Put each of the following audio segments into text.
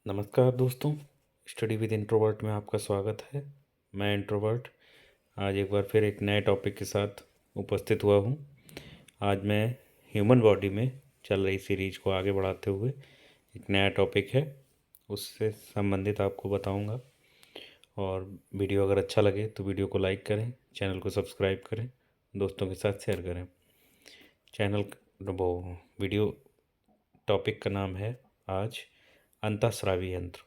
नमस्कार दोस्तों, study with introvert में आपका स्वागत है। मैं इंट्रोवर्ट आज एक बार फिर एक नए टॉपिक के साथ उपस्थित हुआ हूँ। आज मैं ह्यूमन बॉडी में चल रही सीरीज को आगे बढ़ाते हुए एक नया टॉपिक है उससे संबंधित आपको बताऊँगा। और वीडियो अगर अच्छा लगे तो वीडियो को लाइक करें, चैनल को सब्सक्राइब करें, दोस्तों के साथ शेयर करें। चैनल वो वीडियो टॉपिक का नाम है आज अंतःस्रावी यंत्र।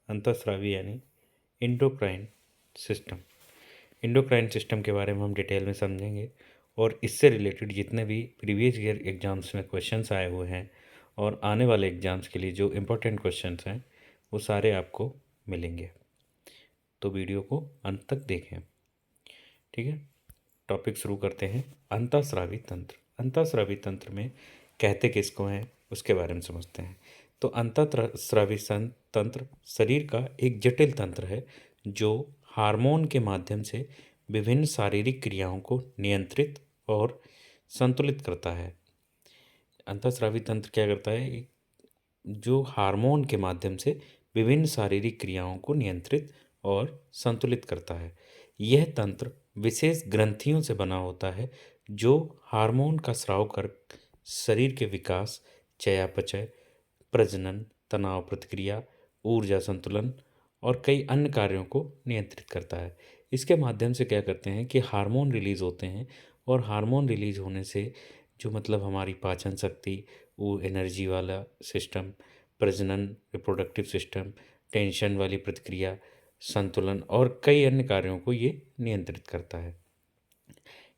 अंतःस्रावी यानी इंडोक्राइन सिस्टम। इंडोक्राइन सिस्टम के बारे में हम डिटेल में समझेंगे और इससे रिलेटेड जितने भी प्रीवियस ईयर एग्ज़ाम्स में क्वेश्चंस आए हुए हैं और आने वाले एग्ज़ाम्स के लिए जो इम्पोर्टेंट क्वेश्चंस हैं वो सारे आपको मिलेंगे। तो वीडियो को अंत तक देखें, ठीक है। टॉपिक शुरू करते हैं। अंतःस्रावी तंत्र। अंतःस्रावी तंत्र में कहते किसको हैं उसके बारे में समझते हैं। तो अंतःस्रावी तंत्र शरीर का एक जटिल तंत्र है जो हार्मोन के माध्यम से विभिन्न शारीरिक क्रियाओं को नियंत्रित और संतुलित करता है। अंतःस्रावी तंत्र क्या करता है? जो हार्मोन के माध्यम से विभिन्न शारीरिक क्रियाओं को नियंत्रित और संतुलित करता है। यह तंत्र विशेष ग्रंथियों से बना होता है जो हार्मोन का स्राव कर शरीर के विकास, चयापचय, प्रजनन, तनाव प्रतिक्रिया, ऊर्जा संतुलन और कई अन्य कार्यों को नियंत्रित करता है। इसके माध्यम से क्या करते हैं कि हार्मोन रिलीज होते हैं और हार्मोन रिलीज होने से जो मतलब हमारी पाचन शक्ति, वो एनर्जी वाला सिस्टम, प्रजनन, रिप्रोडक्टिव सिस्टम, टेंशन वाली प्रतिक्रिया, संतुलन और कई अन्य कार्यों को ये नियंत्रित करता है।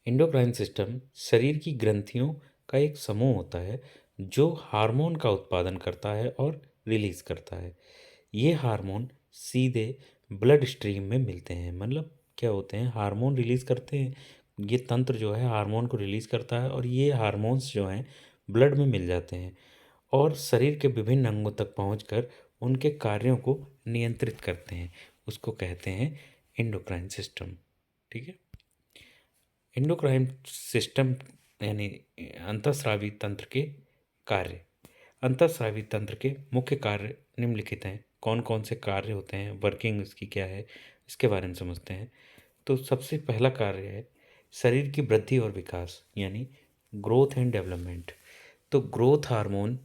एंडोक्राइन सिस्टम शरीर की ग्रंथियों का एक समूह होता है जो हार्मोन का उत्पादन करता है और रिलीज करता है। ये हार्मोन सीधे ब्लड स्ट्रीम में मिलते हैं। मतलब क्या होते हैं? हार्मोन रिलीज करते हैं। ये तंत्र जो है हार्मोन को रिलीज करता है और ये हार्मोन्स जो हैं ब्लड में मिल जाते हैं और शरीर के विभिन्न अंगों तक पहुंचकर उनके कार्यों को नियंत्रित करते हैं। उसको कहते हैं एंडोक्राइन सिस्टम, ठीक है। एंडोक्राइन सिस्टम यानी अंतःस्रावी तंत्र के कार्य। अंतःस्रावी तंत्र के मुख्य कार्य निम्नलिखित हैं। कौन कौन से कार्य होते हैं, वर्किंग इसकी क्या है, इसके बारे में समझते हैं। तो सबसे पहला कार्य है शरीर की वृद्धि और विकास यानी ग्रोथ एंड डेवलपमेंट। तो ग्रोथ हार्मोन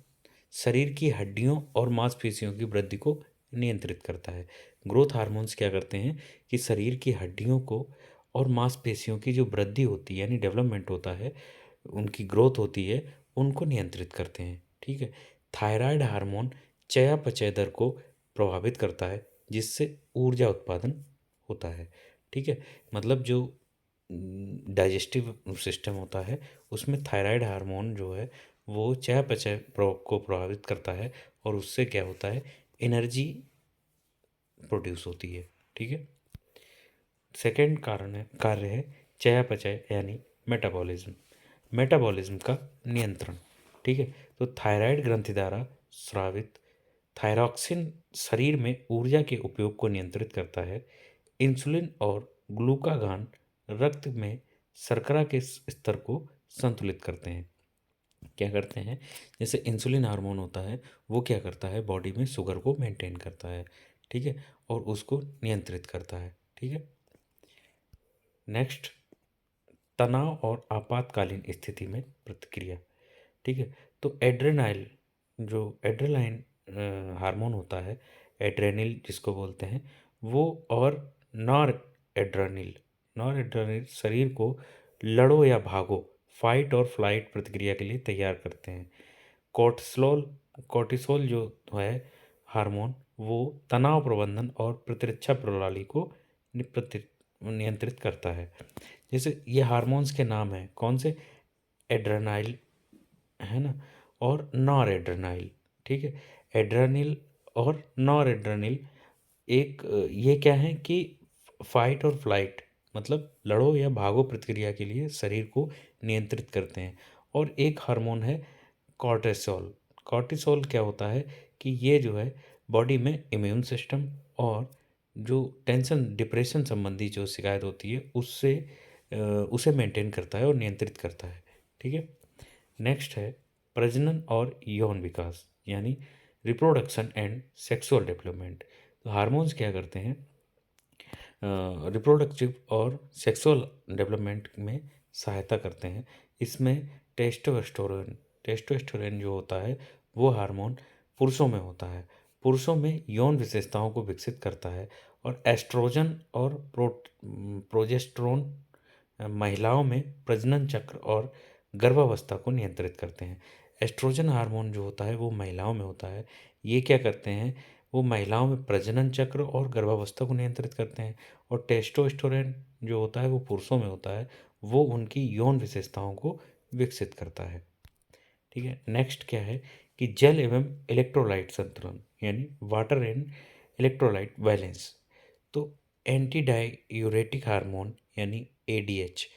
शरीर की हड्डियों और मांसपेशियों की वृद्धि को नियंत्रित करता है। ग्रोथ हार्मोन्स क्या करते हैं कि शरीर की हड्डियों को और मांसपेशियों की जो वृद्धि होती है यानी डेवलपमेंट होता है, उनकी ग्रोथ होती है, उनको नियंत्रित करते हैं, ठीक है। थायराइड हार्मोन चयापचय दर को प्रभावित करता है जिससे ऊर्जा उत्पादन होता है, ठीक है। मतलब जो डाइजेस्टिव सिस्टम होता है उसमें थायराइड हार्मोन जो है वो चयापचय को प्रभावित करता है और उससे क्या होता है, एनर्जी प्रोड्यूस होती है, ठीक है। सेकेंड कार्य है चयापचय यानी मेटाबॉलिज्म। मेटाबॉलिज्म का नियंत्रण, ठीक है। तो थायराइड ग्रंथि द्वारा स्रावित थायरॉक्सिन शरीर में ऊर्जा के उपयोग को नियंत्रित करता है। इंसुलिन और ग्लूकागान रक्त में शर्करा के स्तर को संतुलित करते हैं। क्या करते हैं? जैसे इंसुलिन हार्मोन होता है वो क्या करता है, बॉडी में शुगर को मेंटेन करता है, ठीक है, और उसको नियंत्रित करता है, ठीक है। नेक्स्ट, तनाव और आपातकालीन स्थिति में प्रतिक्रिया, ठीक है। तो एड्रेनाइल जो एड्रेनाइन हार्मोन होता है, एड्रेनिल जिसको बोलते हैं वो, और नॉर एड्रेनिल नॉर एड्रेनिल शरीर को लड़ो या भागो, फाइट और फ्लाइट प्रतिक्रिया के लिए तैयार करते हैं। कोर्टिसोल कोर्टिसोल जो है हार्मोन वो तनाव प्रबंधन और प्रतिरक्षा प्रणाली को नियंत्रित करता है। जैसे ये हार्मोन्स के नाम हैं कौन से? एड्रेनाइल है ना, और नॉर एड्रेनाइल, ठीक है। एड्रेनिल और नॉर एड्रेनिल ये क्या है कि फाइट और फ्लाइट मतलब लड़ो या भागो प्रतिक्रिया के लिए शरीर को नियंत्रित करते हैं। और एक हार्मोन है कॉर्टिसोल। कॉर्टिसोल क्या होता है कि ये जो है बॉडी में इम्यून सिस्टम और जो टेंशन डिप्रेशन संबंधी जो शिकायत होती है उसे मेंटेन करता है और नियंत्रित करता है, ठीक है। नेक्स्ट है प्रजनन और यौन विकास यानी रिप्रोडक्शन एंड सेक्सुअल डेवलपमेंट। तो हार्मोन्स क्या करते हैं, रिप्रोडक्टिव और सेक्सुअल डेवलपमेंट में सहायता करते हैं। इसमें टेस्टोस्टेरोन टेस्टोस्टेरोन जो होता है वो हार्मोन पुरुषों में होता है, पुरुषों में यौन विशेषताओं को विकसित करता है। और एस्ट्रोजन और प्रोजेस्टेरोन महिलाओं में प्रजनन चक्र और गर्भावस्था को नियंत्रित करते हैं। एस्ट्रोजन हार्मोन जो होता है वो महिलाओं में होता है। ये क्या करते हैं, वो महिलाओं में प्रजनन चक्र और गर्भावस्था को नियंत्रित करते हैं। और टेस्टोस्टेरोन जो होता है वो पुरुषों में होता है, वो उनकी यौन विशेषताओं को विकसित करता है। ठीक है, नेक्स्ट क्या है कि जल एवं इलेक्ट्रोलाइट संतुलन, यानी वाटर एंड इलेक्ट्रोलाइट बैलेंस। तो एंटी डाईयूरेटिक हार्मोन यानी एडीएच,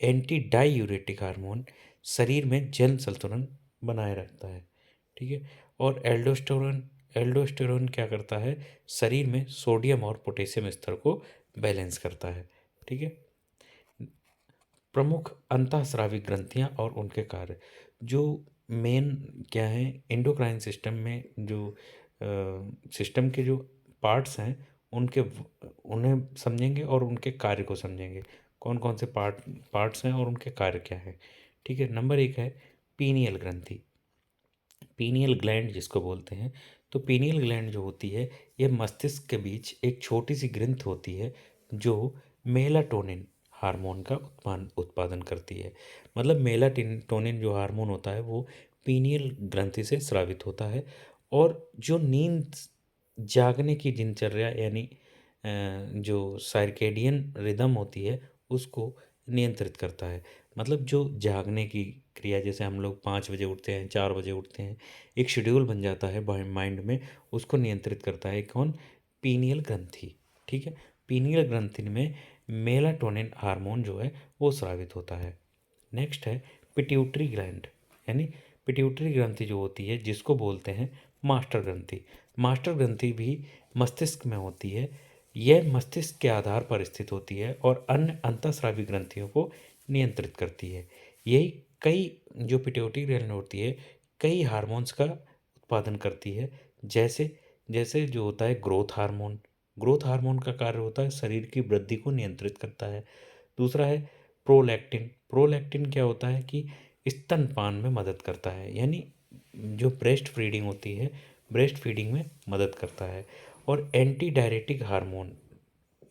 एंटी डाईयूरेटिक हार्मोन शरीर में जल संतुलन बनाए रखता है। ठीक है, और एल्डोस्टेरोन एल्डोस्टेरोन क्या करता है, शरीर में सोडियम और पोटेशियम स्तर को बैलेंस करता है। ठीक है, प्रमुख अंतःस्रावी ग्रंथियां और उनके कार्य, जो मेन क्या है एंडोक्राइन सिस्टम में, जो सिस्टम के जो पार्ट्स हैं उनके उन्हें समझेंगे और उनके कार्य को समझेंगे, कौन कौन से पार्ट्स हैं और उनके कार्य क्या है। ठीक है, नंबर एक है पीनियल ग्रंथि, पीनियल ग्लैंड जिसको बोलते हैं। तो पीनियल ग्लैंड जो होती है यह मस्तिष्क के बीच एक छोटी सी ग्रंथि होती है जो मेलाटोनिन हार्मोन का उत्पादन करती है। मतलब मेलाटोनिन जो हार्मोन होता है वो पीनियल ग्रंथि से स्रावित होता है, और जो नींद जागने की दिनचर्या यानी जो सर्केडियन रिदम होती है उसको नियंत्रित करता है। मतलब जो जागने की क्रिया, जैसे हम लोग 5 बजे उठते हैं, 4 बजे उठते हैं, एक शेड्यूल बन जाता है माइंड में, उसको नियंत्रित करता है कौन, पीनियल ग्रंथि। ठीक है, पीनियल ग्रंथि में मेलाटोनिन हार्मोन जो है वो स्रावित होता है। नेक्स्ट है पिट्यूटरी ग्लैंड, यानी पिट्यूटरी ग्रंथि जो होती है जिसको बोलते हैं मास्टर ग्रंथि। मास्टर ग्रंथि भी मस्तिष्क में होती है, यह मस्तिष्क के आधार पर स्थित होती है और अन्य अंतःस्रावी ग्रंथियों को नियंत्रित करती है। यही कई, जो पिट्यूटरी ग्लैंड होती है कई हार्मोन्स का उत्पादन करती है, जैसे जैसे जो होता है ग्रोथ हार्मोन। ग्रोथ हार्मोन का कार्य होता है शरीर की वृद्धि को नियंत्रित करता है। दूसरा है प्रोलैक्टिन। प्रोलैक्टिन क्या होता है कि स्तनपान में मदद करता है, यानी जो ब्रेस्ट फीडिंग होती है, ब्रेस्ट फीडिंग में मदद करता है। और anti diuretic hormone,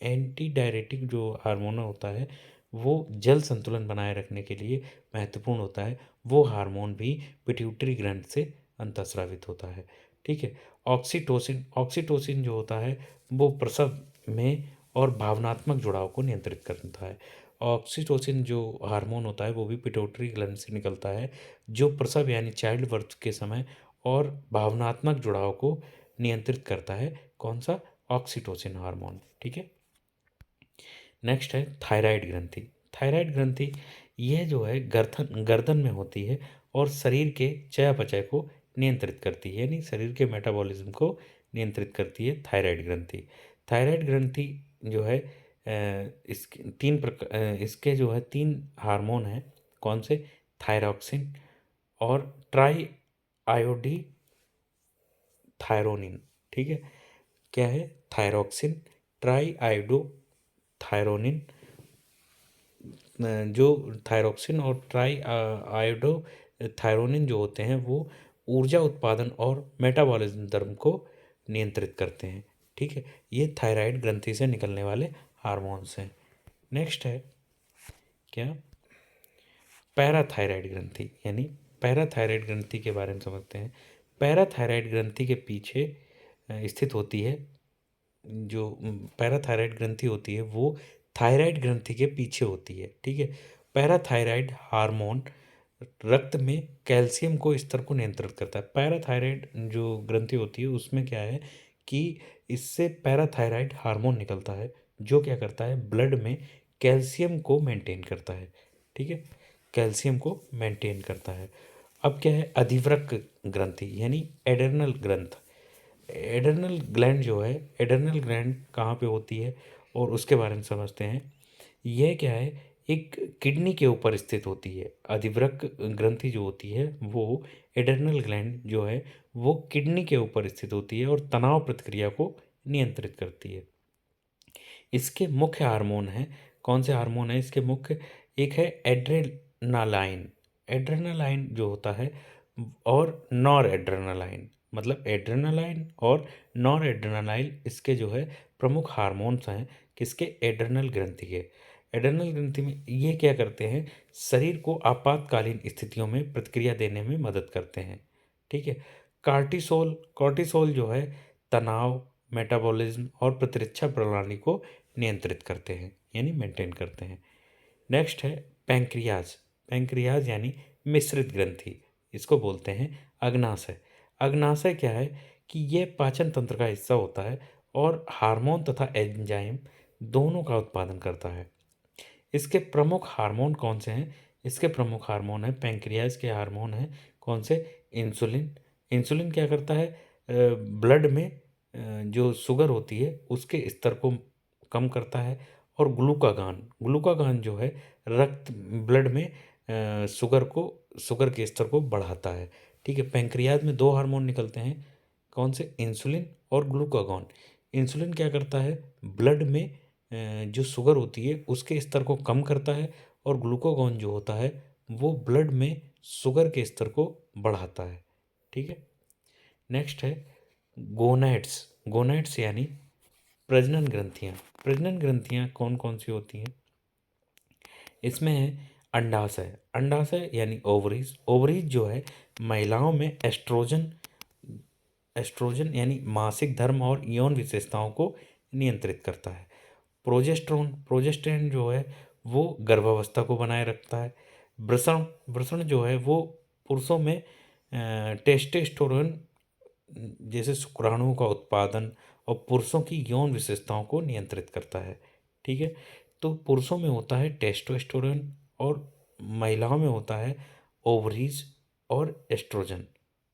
anti diuretic जो हार्मोन होता है वो जल संतुलन बनाए रखने के लिए महत्वपूर्ण होता है। वो हार्मोन भी पिट्यूटरी ग्रंथ से अंतःस्रावित होता है। ठीक है, ऑक्सीटोसिन, ऑक्सीटोसिन जो होता है वो प्रसव में और भावनात्मक जुड़ाव को नियंत्रित करता है। ऑक्सीटोसिन जो हार्मोन होता है वो भी पिट्यूटरी ग्लैंड से निकलता है, जो प्रसव यानी चाइल्ड बर्थ के समय और भावनात्मक जुड़ाव को नियंत्रित करता है। कौन सा, ऑक्सीटोसिन हार्मोन। ठीक है, नेक्स्ट है थायराइड ग्रंथि। थायराइड ग्रंथि यह जो है गर्दन गर्दन में होती है और शरीर के चयापचय को नियंत्रित करती है, यानी शरीर के मेटाबॉलिज्म को नियंत्रित करती है थायराइड ग्रंथि। थायराइड ग्रंथि जो है इसके इसके जो है 3 हार्मोन हैं, कौन से, थायरॉक्सिन और ट्राई आयोडी थायरोनिन। ठीक है, क्या है, थायरॉक्सिन, ट्राई आयोडो थायरोनिन। जो थायरॉक्सिन और ट्राई आयोडो थायरोनिन जो होते हैं वो ऊर्जा उत्पादन और मेटाबॉलिज्म धर्म को नियंत्रित करते हैं। ठीक है, ये थायराइड ग्रंथि से निकलने वाले हार्मोन्स हैं। नेक्स्ट है क्या, पैराथायराइड ग्रंथि, यानी पैराथायराइड ग्रंथि के बारे में समझते हैं। पैराथायराइड ग्रंथि के पीछे स्थित होती है, जो पैराथायराइड ग्रंथि होती है वो थायराइड ग्रंथि के पीछे होती है। ठीक है, पैराथायराइड हार्मोन रक्त में कैल्शियम को स्तर को नियंत्रित करता है। पैराथायराइड जो ग्रंथि होती है उसमें क्या है कि इससे पैराथायराइड हार्मोन निकलता है जो क्या करता है, ब्लड में कैल्शियम को मेंटेन करता है। ठीक है, कैल्शियम को मेंटेन करता है। अब क्या है, अधिवृक्क ग्रंथि यानी एडर्नल ग्रंथ। एडर्नल ग्लैंड जो है, एडर्नल ग्लैंड कहाँ पे होती है और उसके बारे में समझते हैं। यह क्या है, एक किडनी के ऊपर स्थित होती है। अधिवृक्क ग्रंथि जो होती है वो एड्रेनल ग्लैंड जो है वो किडनी के ऊपर स्थित होती है और तनाव प्रतिक्रिया को नियंत्रित करती है। इसके मुख्य हार्मोन हैं, कौन से हार्मोन हैं इसके मुख्य? एक है एड्रेनालाइन। एड्रेनालाइन जो होता है और नॉर एड्रेनालाइन, मतलब एड्रेनालाइन और नॉर एड्रेनालाइन इसके जो है प्रमुख हार्मोन्स हैं। किसके? एड्रेनल ग्रंथि के। एड्रेनल ग्रंथि में ये क्या करते हैं? शरीर को आपातकालीन स्थितियों में प्रतिक्रिया देने में मदद करते हैं। ठीक है। कार्टिसोल, कॉर्टिसोल जो है तनाव, मेटाबॉलिज्म और प्रतिरक्षा प्रणाली को नियंत्रित करते हैं, यानी मेंटेन करते हैं। नेक्स्ट है पैंक्रियाज। पैंक्रियाज यानी मिश्रित ग्रंथि, इसको बोलते हैं अग्नाशय। अग्नाशय क्या है कि यह पाचन तंत्र का हिस्सा होता है और हार्मोन तथा एंजाइम दोनों का उत्पादन करता है। इसके प्रमुख हार्मोन कौन से हैं? इसके प्रमुख हार्मोन हैं, पैंक्रियाज के हार्मोन हैं कौन से? इंसुलिन। इंसुलिन क्या करता है? ब्लड में जो शुगर होती है उसके स्तर को कम करता है। और ग्लूकागान, ग्लूकागान जो है रक्त ब्लड में शुगर के स्तर को बढ़ाता है। ठीक है। पैंक्रियाज में दो हार्मोन निकलते हैं, कौन से? इंसुलिन और ग्लूकागॉन। इंसुलिन क्या करता है? ब्लड में जो शुगर होती है उसके स्तर को कम करता है और ग्लूकागॉन जो होता है वो ब्लड में शुगर के स्तर को बढ़ाता है। ठीक है। नेक्स्ट है गोनैड्स। गोनैड्स यानी प्रजनन ग्रंथियाँ। प्रजनन ग्रंथियाँ कौन कौन सी होती हैं? इसमें है अंडाशय। अंडाशय यानी ओवरीज। ओवरीज जो है महिलाओं में एस्ट्रोजन, एस्ट्रोजन यानी मासिक धर्म और यौन विशेषताओं को नियंत्रित करता है। प्रोजेस्टेरोन, प्रोजेस्टेरोन जो है वो गर्भावस्था को बनाए रखता है। वृषण, वृषण जो है वो पुरुषों में टेस्टोस्टेरोन जैसे शुक्राणुओं का उत्पादन और पुरुषों की यौन विशेषताओं को नियंत्रित करता है। ठीक है। तो पुरुषों में होता है टेस्टोस्टेरोन और महिलाओं में होता है ओवरीज और एस्ट्रोजन।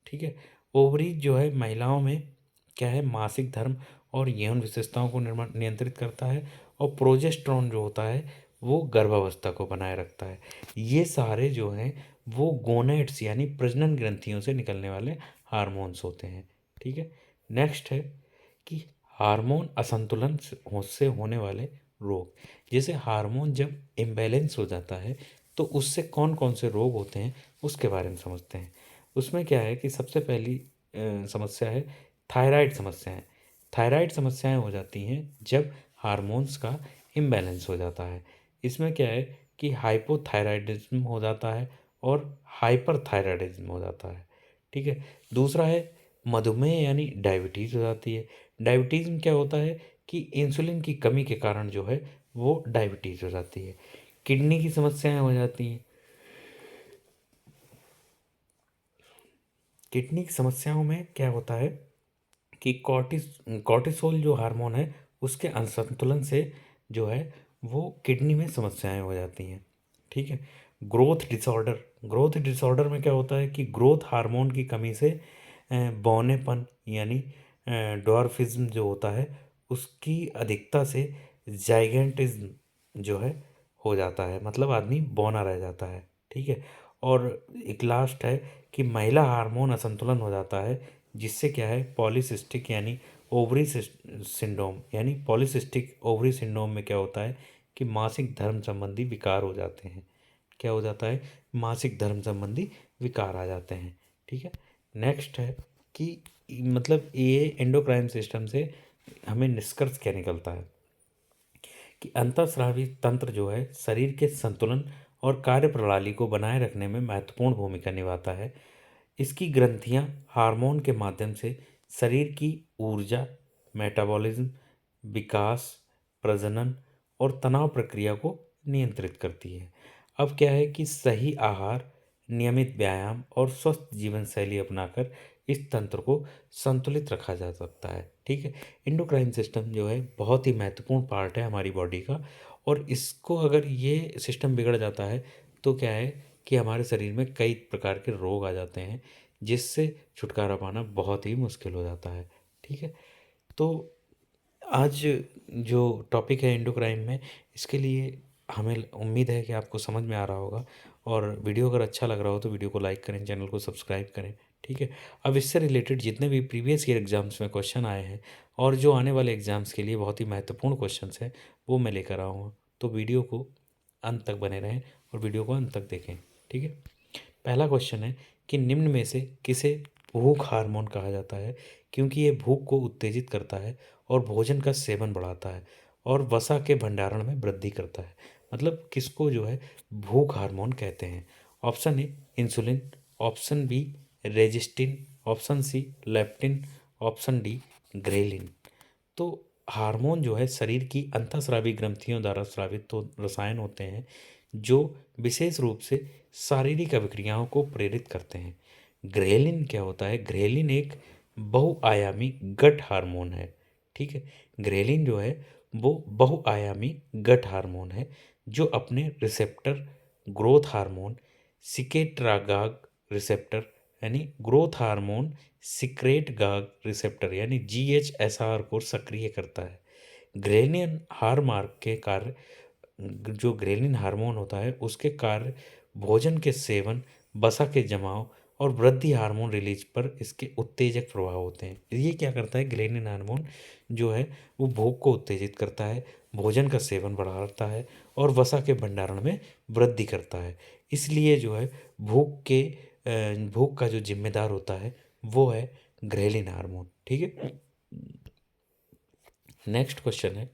ठीक है। ओवरीज जो है महिलाओं में क्या है? मासिक धर्म और यौन विशेषताओं को निर्माण नियंत्रित करता है। और प्रोजेस्टेरोन जो होता है वो गर्भावस्था को बनाए रखता है। ये सारे जो हैं वो गोनेड्स यानी प्रजनन ग्रंथियों से निकलने वाले हार्मोन्स होते हैं। ठीक है। नेक्स्ट है कि हार्मोन असंतुलन से होने वाले रोग। जैसे हार्मोन जब इम्बैलेंस हो जाता है तो उससे कौन कौन से रोग होते हैं उसके बारे में समझते हैं। उसमें क्या है कि सबसे पहली समस्या है थायराइड समस्याएं। थायराइड समस्याएं हो जाती हैं जब हार्मोन्स का इम्बैलेंस हो जाता है। इसमें क्या है कि हाइपोथायराइडिज्म हो जाता है और हाइपरथायराइडिज्म हो जाता है। ठीक है। दूसरा है मधुमेह यानी डायबिटीज़ हो जाती है। डायबिटीज़ में क्या होता है कि इंसुलिन की कमी के कारण जो है वो डायबिटीज़ हो जाती है। किडनी की समस्याएं हो जाती हैं। किडनी की समस्याओं में क्या होता है कि कॉर्टिसोल जो हार्मोन है उसके असंतुलन से जो है वो किडनी में समस्याएं हो जाती हैं। ठीक है। ग्रोथ डिसऑर्डर, ग्रोथ डिसऑर्डर में क्या होता है कि ग्रोथ हार्मोन की कमी से बौनेपन यानी डॉर्फिज्म जो होता है उसकी अधिकता से जाइगेंटिज्म जो है हो जाता है, मतलब आदमी बौना रह जाता है। ठीक है। और एक लास्ट है कि महिला हार्मोन असंतुलन हो जाता है जिससे क्या है पॉलीसिस्टिक यानी ओवरी सिंड्रोम, यानी पॉलीसिस्टिक ओवरी सिंड्रोम में क्या होता है कि मासिक धर्म संबंधी विकार हो जाते हैं। क्या हो जाता है? मासिक धर्म संबंधी विकार आ जाते हैं। ठीक है। नेक्स्ट है कि मतलब ये एंडोक्राइन सिस्टम से हमें निष्कर्ष क्या निकलता है कि अंतःस्रावी तंत्र जो है शरीर के संतुलन और कार्यप्रणाली को बनाए रखने में महत्वपूर्ण भूमिका निभाता है। इसकी ग्रंथियां हार्मोन के माध्यम से शरीर की ऊर्जा, मेटाबॉलिज्म, विकास, प्रजनन और तनाव प्रक्रिया को नियंत्रित करती है। अब क्या है कि सही आहार, नियमित व्यायाम और स्वस्थ जीवन शैली अपनाकर इस तंत्र को संतुलित रखा जा सकता है। ठीक है। इंडोक्राइन सिस्टम जो है बहुत ही महत्वपूर्ण पार्ट है हमारी बॉडी का, और इसको अगर ये सिस्टम बिगड़ जाता है तो क्या है कि हमारे शरीर में कई प्रकार के रोग आ जाते हैं जिससे छुटकारा पाना बहुत ही मुश्किल हो जाता है। ठीक है। तो आज जो टॉपिक है एंडोक्राइन में, इसके लिए हमें उम्मीद है कि आपको समझ में आ रहा होगा, और वीडियो अगर अच्छा लग रहा हो तो वीडियो को लाइक करें, चैनल को सब्सक्राइब करें। ठीक है। अब इससे रिलेटेड जितने भी प्रीवियस ईयर एग्जाम्स में क्वेश्चन आए हैं और जो आने वाले एग्जाम्स के लिए बहुत ही महत्वपूर्ण क्वेश्चंस हैं वो मैं लेकर आऊँगा। तो वीडियो को अंत तक बने रहें और वीडियो को अंत तक देखें। ठीक है। पहला क्वेश्चन है कि निम्न में से किसे भूख हार्मोन कहा जाता है, क्योंकि ये भूख को उत्तेजित करता है और भोजन का सेवन बढ़ाता है और वसा के भंडारण में वृद्धि करता है। मतलब किसको जो है भूख हार्मोन कहते हैं। Option A insulin, option B resistin, option C leptin, option D ghrelin. तो हार्मोन जो है शरीर की अंतःस्रावी ग्रंथियों द्वारा स्रावित तो रसायन होते हैं जो विशेष रूप से शारीरिक अभिक्रियाओं को प्रेरित करते हैं। ग्रेलिन क्या होता है? ग्रेलिन एक बहुआयामी गट हार्मोन है। ठीक है। ग्रेलिन जो है वो बहुआयामी गट हार्मोन है जो अपने रिसेप्टर ग्रोथ हार्मोन सिकेट्रागाग रिसेप्टर यानी ग्रोथ हार्मोन सिक्रेट गाग रिसेप्टर यानी GHSR को सक्रिय करता है। ग्रेलिन हार्मार्क के कार्य, जो ग्रेलिन हार्मोन होता है उसके कार्य भोजन के सेवन, वसा के जमाव और वृद्धि हार्मोन रिलीज पर इसके उत्तेजक प्रभाव होते हैं। ये क्या करता है? ग्रेलिन हार्मोन जो है वो भूख को उत्तेजित करता है, भोजन का सेवन बढ़ाता है और वसा के भंडारण में वृद्धि करता है। इसलिए जो है भूख का जो जिम्मेदार होता है वो है ग्रेलिन हार्मोन। ठीक है। नेक्स्ट क्वेश्चन है,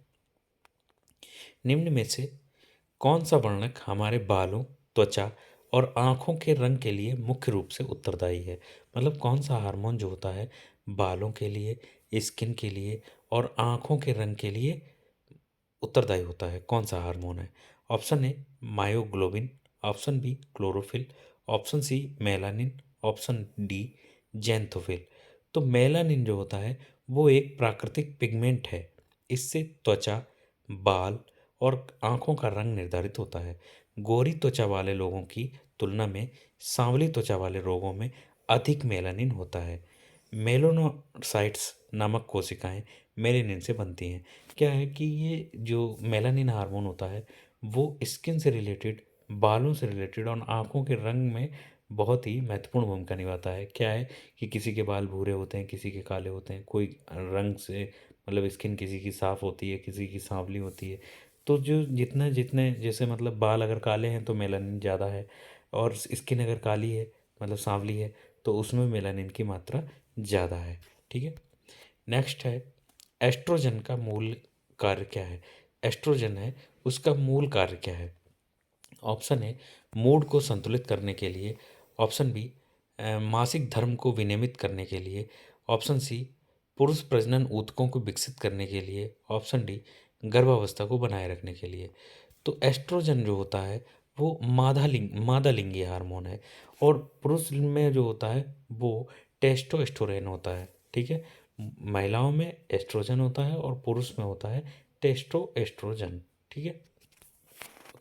निम्न में से कौन सा वर्णक हमारे बालों, त्वचा और आँखों के रंग के लिए मुख्य रूप से उत्तरदायी है? मतलब कौन सा हार्मोन जो होता है बालों के लिए, स्किन के लिए और आँखों के रंग के लिए उत्तरदायी होता है? कौन सा हार्मोन है? Option A myoglobin, option B chlorophyll, option C melanin, option D xanthophyll. तो मेलानिन जो होता है वो एक प्राकृतिक पिगमेंट है। इससे त्वचा, बाल और आँखों का रंग निर्धारित होता है। गोरी त्वचा वाले लोगों की तुलना में सांवली त्वचा वाले लोगों में अधिक मेलानिन होता है। मेलानोसाइट्स नामक कोशिकाएं मेलानिन से बनती हैं। क्या है कि ये जो मेलानिन हार्मोन होता है वो स्किन से रिलेटेड, बालों से रिलेटेड और आँखों के रंग में बहुत ही महत्वपूर्ण भूमिका निभाता है। क्या है कि किसी के बाल भूरे होते हैं, किसी के काले होते हैं, कोई रंग से मतलब स्किन किसी की साफ़ होती है, किसी की सांवली होती है। तो जो जितना जितने जैसे मतलब बाल अगर काले हैं तो मेलानिन ज़्यादा है, और स्किन अगर काली है मतलब सांवली है तो उसमें मेलानिन की मात्रा ज़्यादा है। ठीक है। नेक्स्ट है, एस्ट्रोजन का मूल कार्य क्या है? एस्ट्रोजन है उसका मूल कार्य क्या है? ऑप्शन ए मूड को संतुलित करने के लिए, ऑप्शन बी मासिक धर्म को विनियमित करने के लिए, ऑप्शन सी पुरुष प्रजनन ऊतकों को विकसित करने के लिए, ऑप्शन डी गर्भावस्था को बनाए रखने के लिए। तो एस्ट्रोजन जो होता है वो मादा लिंगी हार्मोन है, और पुरुष में जो होता है वो टेस्टोस्टेरोन होता है। ठीक है। महिलाओं में एस्ट्रोजन होता है और पुरुष में होता है टेस्टोस्टेरोन। ठीक है।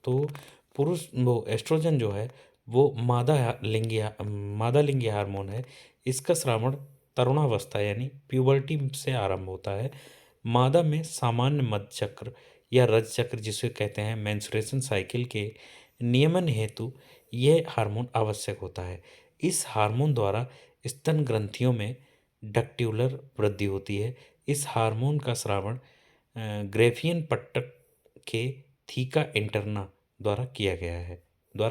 तो पुरुष वो एस्ट्रोजन जो है वो मादा लिंगी हार्मोन है। इसका श्रावण तरुणावस्था यानी प्यूबर्टी से आरंभ होता है। मादा में सामान्य मध्य चक्र या रज चक्र जिसे कहते हैं मेंस्ट्रुएशन साइकिल के नियमन हेतु यह हार्मोन आवश्यक होता है। इस हार्मोन द्वारा स्तन ग्रंथियों में डक्ट्यूलर वृद्धि होती है। इस हार्मोन का स्रावण ग्रेफियन पट्टक के थीका इंटरना द्वारा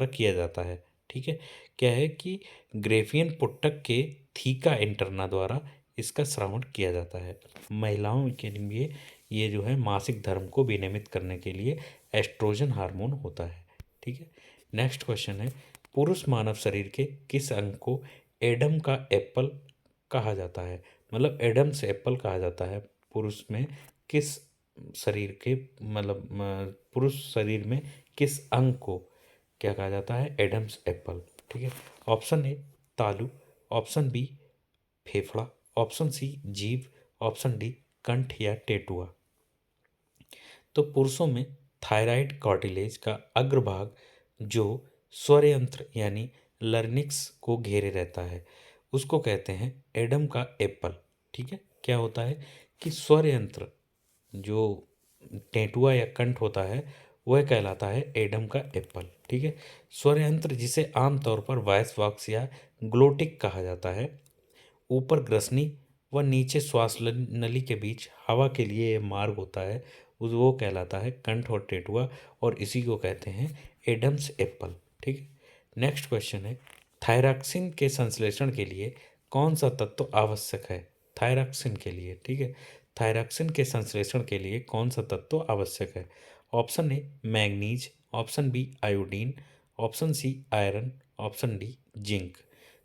किया जाता है। ठीक है। क्या है कि ग्रेफियन पुट्टक के थीका इंटरना द्वारा इसका श्रवण किया जाता है। महिलाओं के लिए ये जो है मासिक धर्म को विनियमित करने के लिए एस्ट्रोजन हार्मोन होता है। ठीक है। नेक्स्ट क्वेश्चन है, पुरुष मानव शरीर के किस अंग को एडम का एप्पल कहा जाता है? मतलब एडम्स एप्पल कहा जाता है पुरुष में किस शरीर के मतलब पुरुष शरीर में किस अंग को क्या कहा जाता है? Adam's apple. ठीक है। ऑप्शन ए तालु, ऑप्शन बी फेफड़ा, ऑप्शन सी जीभ, ऑप्शन डी कंठ या टेटुआ। तो पुरुषों में थायराइड कार्टिलेज का अग्रभाग जो स्वर यंत्र यानी लर्निक्स को घेरे रहता है उसको कहते हैं एडम का एप्पल। ठीक है। क्या होता है कि स्वर यंत्र जो टेटुआ या कंठ होता है वह कहलाता है एडम का एप्पल। ठीक है। स्वर यंत्र जिसे आमतौर पर वॉइस बॉक्स या ग्लोटिक कहा जाता है, ऊपर ग्रसनी व नीचे श्वास नली के बीच हवा के लिए ये मार्ग होता है, वो कहलाता है कंठ और टेटुआ, और इसी को कहते हैं एडम्स एप्पल। ठीक है। नेक्स्ट क्वेश्चन है, थायरॉक्सिन के संश्लेषण के लिए कौन सा तत्व आवश्यक है? थायरॉक्सिन के लिए, ठीक है, थायरॉक्सिन के संश्लेषण के लिए कौन सा तत्व आवश्यक है? Option A manganese, option B iodine, option C iron, option D zinc.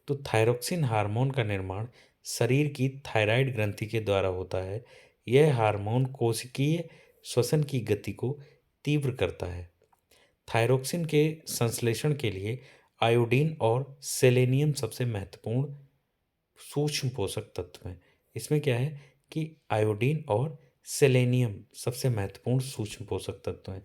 तो थायरॉक्सिन हार्मोन का निर्माण शरीर की थायराइड ग्रंथि के द्वारा होता है। यह हार्मोन कोशिकीय श्वसन की गति को तीव्र करता है। थायरॉक्सिन के संश्लेषण के लिए आयोडीन और सेलेनियम सबसे महत्वपूर्ण सूक्ष्म पोषक तत्व हैं। इसमें क्या है कि आयोडीन और सेलेनियम सबसे महत्वपूर्ण सूक्ष्म पोषक तत्व हैं।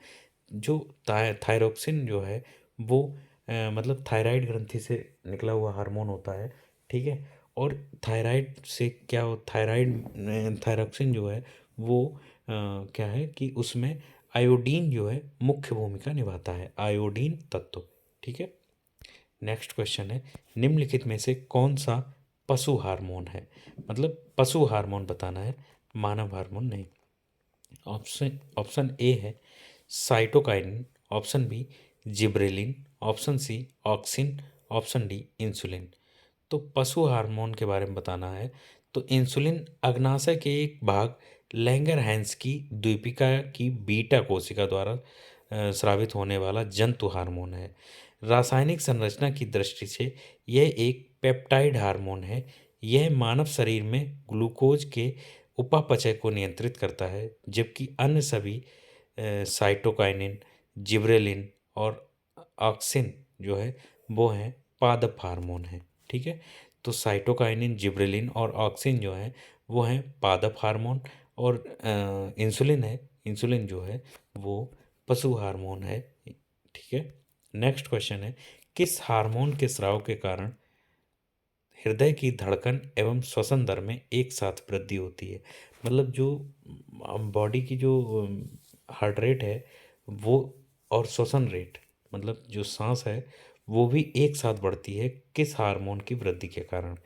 जो थायरॉक्सिन जो है वो मतलब थायराइड ग्रंथि से निकला हुआ हार्मोन होता है। ठीक है। और थायराइड से क्या हो, थायरॉक्सिन जो है वो क्या है कि उसमें आयोडीन जो है मुख्य भूमिका निभाता है, आयोडीन तत्व। ठीक है। नेक्स्ट क्वेश्चन है, निम्नलिखित में से कौन सा पशु हार्मोन है? मतलब पशु हार्मोन बताना है, मानव हार्मोन नहीं। ऑप्शन ऑप्शन ए है cytokinin, option B gibberellin, option C auxin, option D insulin. तो पशु हार्मोन के बारे में बताना है तो इंसुलिन अग्नाशय के एक भाग लैंगरहैंस की द्वीपिका की बीटा कोशिका द्वारा स्रावित होने वाला जंतु हार्मोन है। रासायनिक संरचना की दृष्टि से यह एक पेप्टाइड हार्मोन है। यह मानव शरीर में ग्लूकोज के उपापचय को नियंत्रित करता है, जबकि अन्य सभी साइटोकाइनिन, जिब्रेलिन और ऑक्सिन जो है वो हैं पादप हार्मोन हैं। ठीक है। तो साइटोकाइनिन, जिब्रेलिन और ऑक्सिन जो है वो हैं पादप हार्मोन, और इंसुलिन है, इंसुलिन जो है वो पशु हार्मोन है। ठीक है। नेक्स्ट क्वेश्चन है, किस हार्मोन के स्राव के कारण हृदय की धड़कन एवं श्वसन दर में एक साथ वृद्धि होती है? मतलब जो बॉडी की जो हार्ट रेट है वो और श्वसन रेट, मतलब जो सांस है वो भी एक साथ बढ़ती है, किस हार्मोन की वृद्धि के कारण?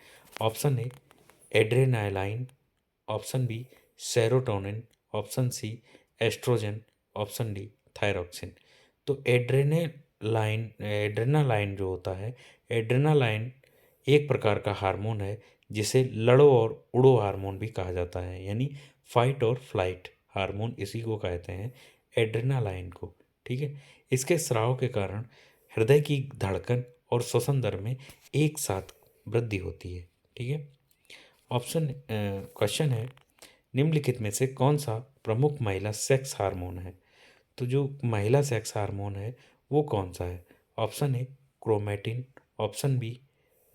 Option A adrenaline, option B serotonin, option C estrogen, option D thyroxine. तो एड्रेनालाइन जो होता है, एड्रेनालाइन एक प्रकार का हार्मोन है जिसे लड़ो और उड़ो हार्मोन भी कहा जाता है, यानी फाइट और फ्लाइट हार्मोन इसी को कहते हैं, एड्रेनालाइन को। ठीक है। इसके स्राव के कारण हृदय की धड़कन और श्वसन दर में एक साथ वृद्धि होती है। ठीक है। ऑप्शन क्वेश्चन है, निम्नलिखित में से कौन सा प्रमुख महिला सेक्स हार्मोन है? तो जो महिला सेक्स हार्मोन है वो कौन सा है? Option A chromatin, option B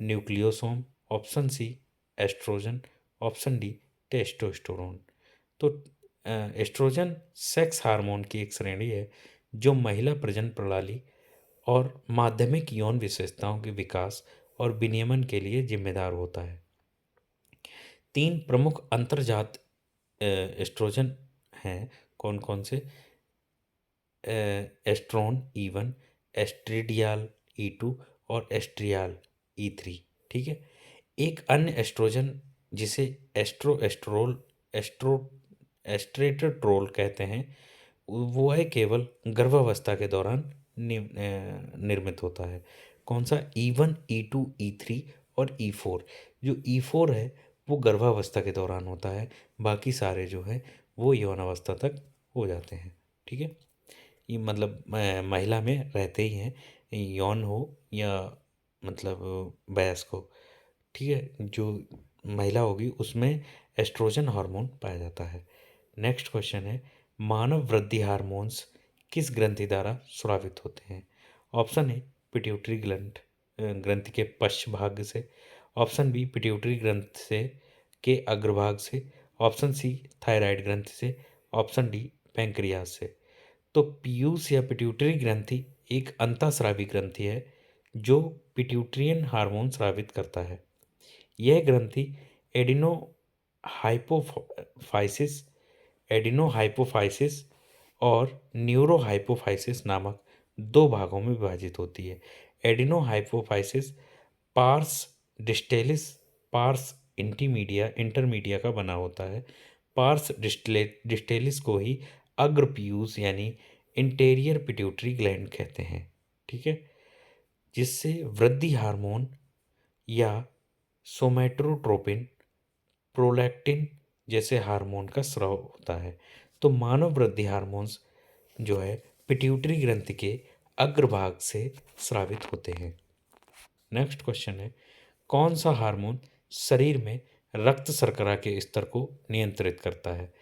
nucleosome, option C estrogen, option D testosterone. तो एस्ट्रोजन सेक्स हार्मोन की एक श्रेणी है जो महिला प्रजनन प्रणाली और माध्यमिक यौन विशेषताओं के विकास और विनियमन के लिए जिम्मेदार होता है। तीन प्रमुख अंतर्जात एस्ट्रोजन हैं, कौन कौन से? एस्ट्रोन E1, एस्ट्रेडियाल E2 और एस्ट्रियाल E3। ठीक है। एक अन्य एस्ट्रोजन जिसे एस्ट्रोएस्ट्रोल एस्ट्रो एस्ट्रेटोट्रोल कहते हैं, वो है केवल गर्भावस्था के दौरान निर्मित होता है। कौन सा? E1, E2, E3 और E4। जो E4 है वो गर्भावस्था के दौरान होता है, बाकी सारे जो है वो यौन अवस्था तक हो जाते हैं। ठीक है। ये मतलब महिला में रहते ही हैं, यौन हो या मतलब वयस्क हो। ठीक है। जो महिला होगी उसमें एस्ट्रोजन हार्मोन पाया जाता है। नेक्स्ट क्वेश्चन है, मानव वृद्धि हार्मोन्स किस ग्रंथि द्वारा स्रावित होते हैं? ऑप्शन ए पिट्यूटरी ग्रंथि के पश्च भाग से, ऑप्शन बी पिट्यूटरी ग्रंथि से के अग्रभाग से, ऑप्शन सी थायराइड ग्रंथि से, ऑप्शन डी पैंक्रियाज से। तो पीयूष या पिट्यूटरी ग्रंथि एक अंतःस्रावी ग्रंथि है जो पिट्यूटरियन हार्मोन स्रावित करता है। यह ग्रंथि एडिनो हाइपोफाइसिस एडिनो हाइपोफाइसिस और न्यूरोहाइपोफाइसिस नामक दो भागों में विभाजित होती है। एडिनोहाइपोफाइसिस पार्स डिस्टेलिस पार्स इंटरमीडिया का बना होता है। पार्स डिस्टेलिस को ही अग्रपीयूष यानी इंटीरियर पिट्यूटरी ग्लैंड कहते हैं। ठीक है, जिससे वृद्धि हार्मोन या सोमैटोट्रोपिन, प्रोलैक्टिन जैसे हार्मोन का स्राव होता है। तो मानव वृद्धि हार्मोन्स जो है पिट्यूटरी ग्रंथि के अग्रभाग से स्रावित होते हैं। नेक्स्ट क्वेश्चन है, कौन सा हार्मोन शरीर में रक्त शर्करा के स्तर को नियंत्रित करता है?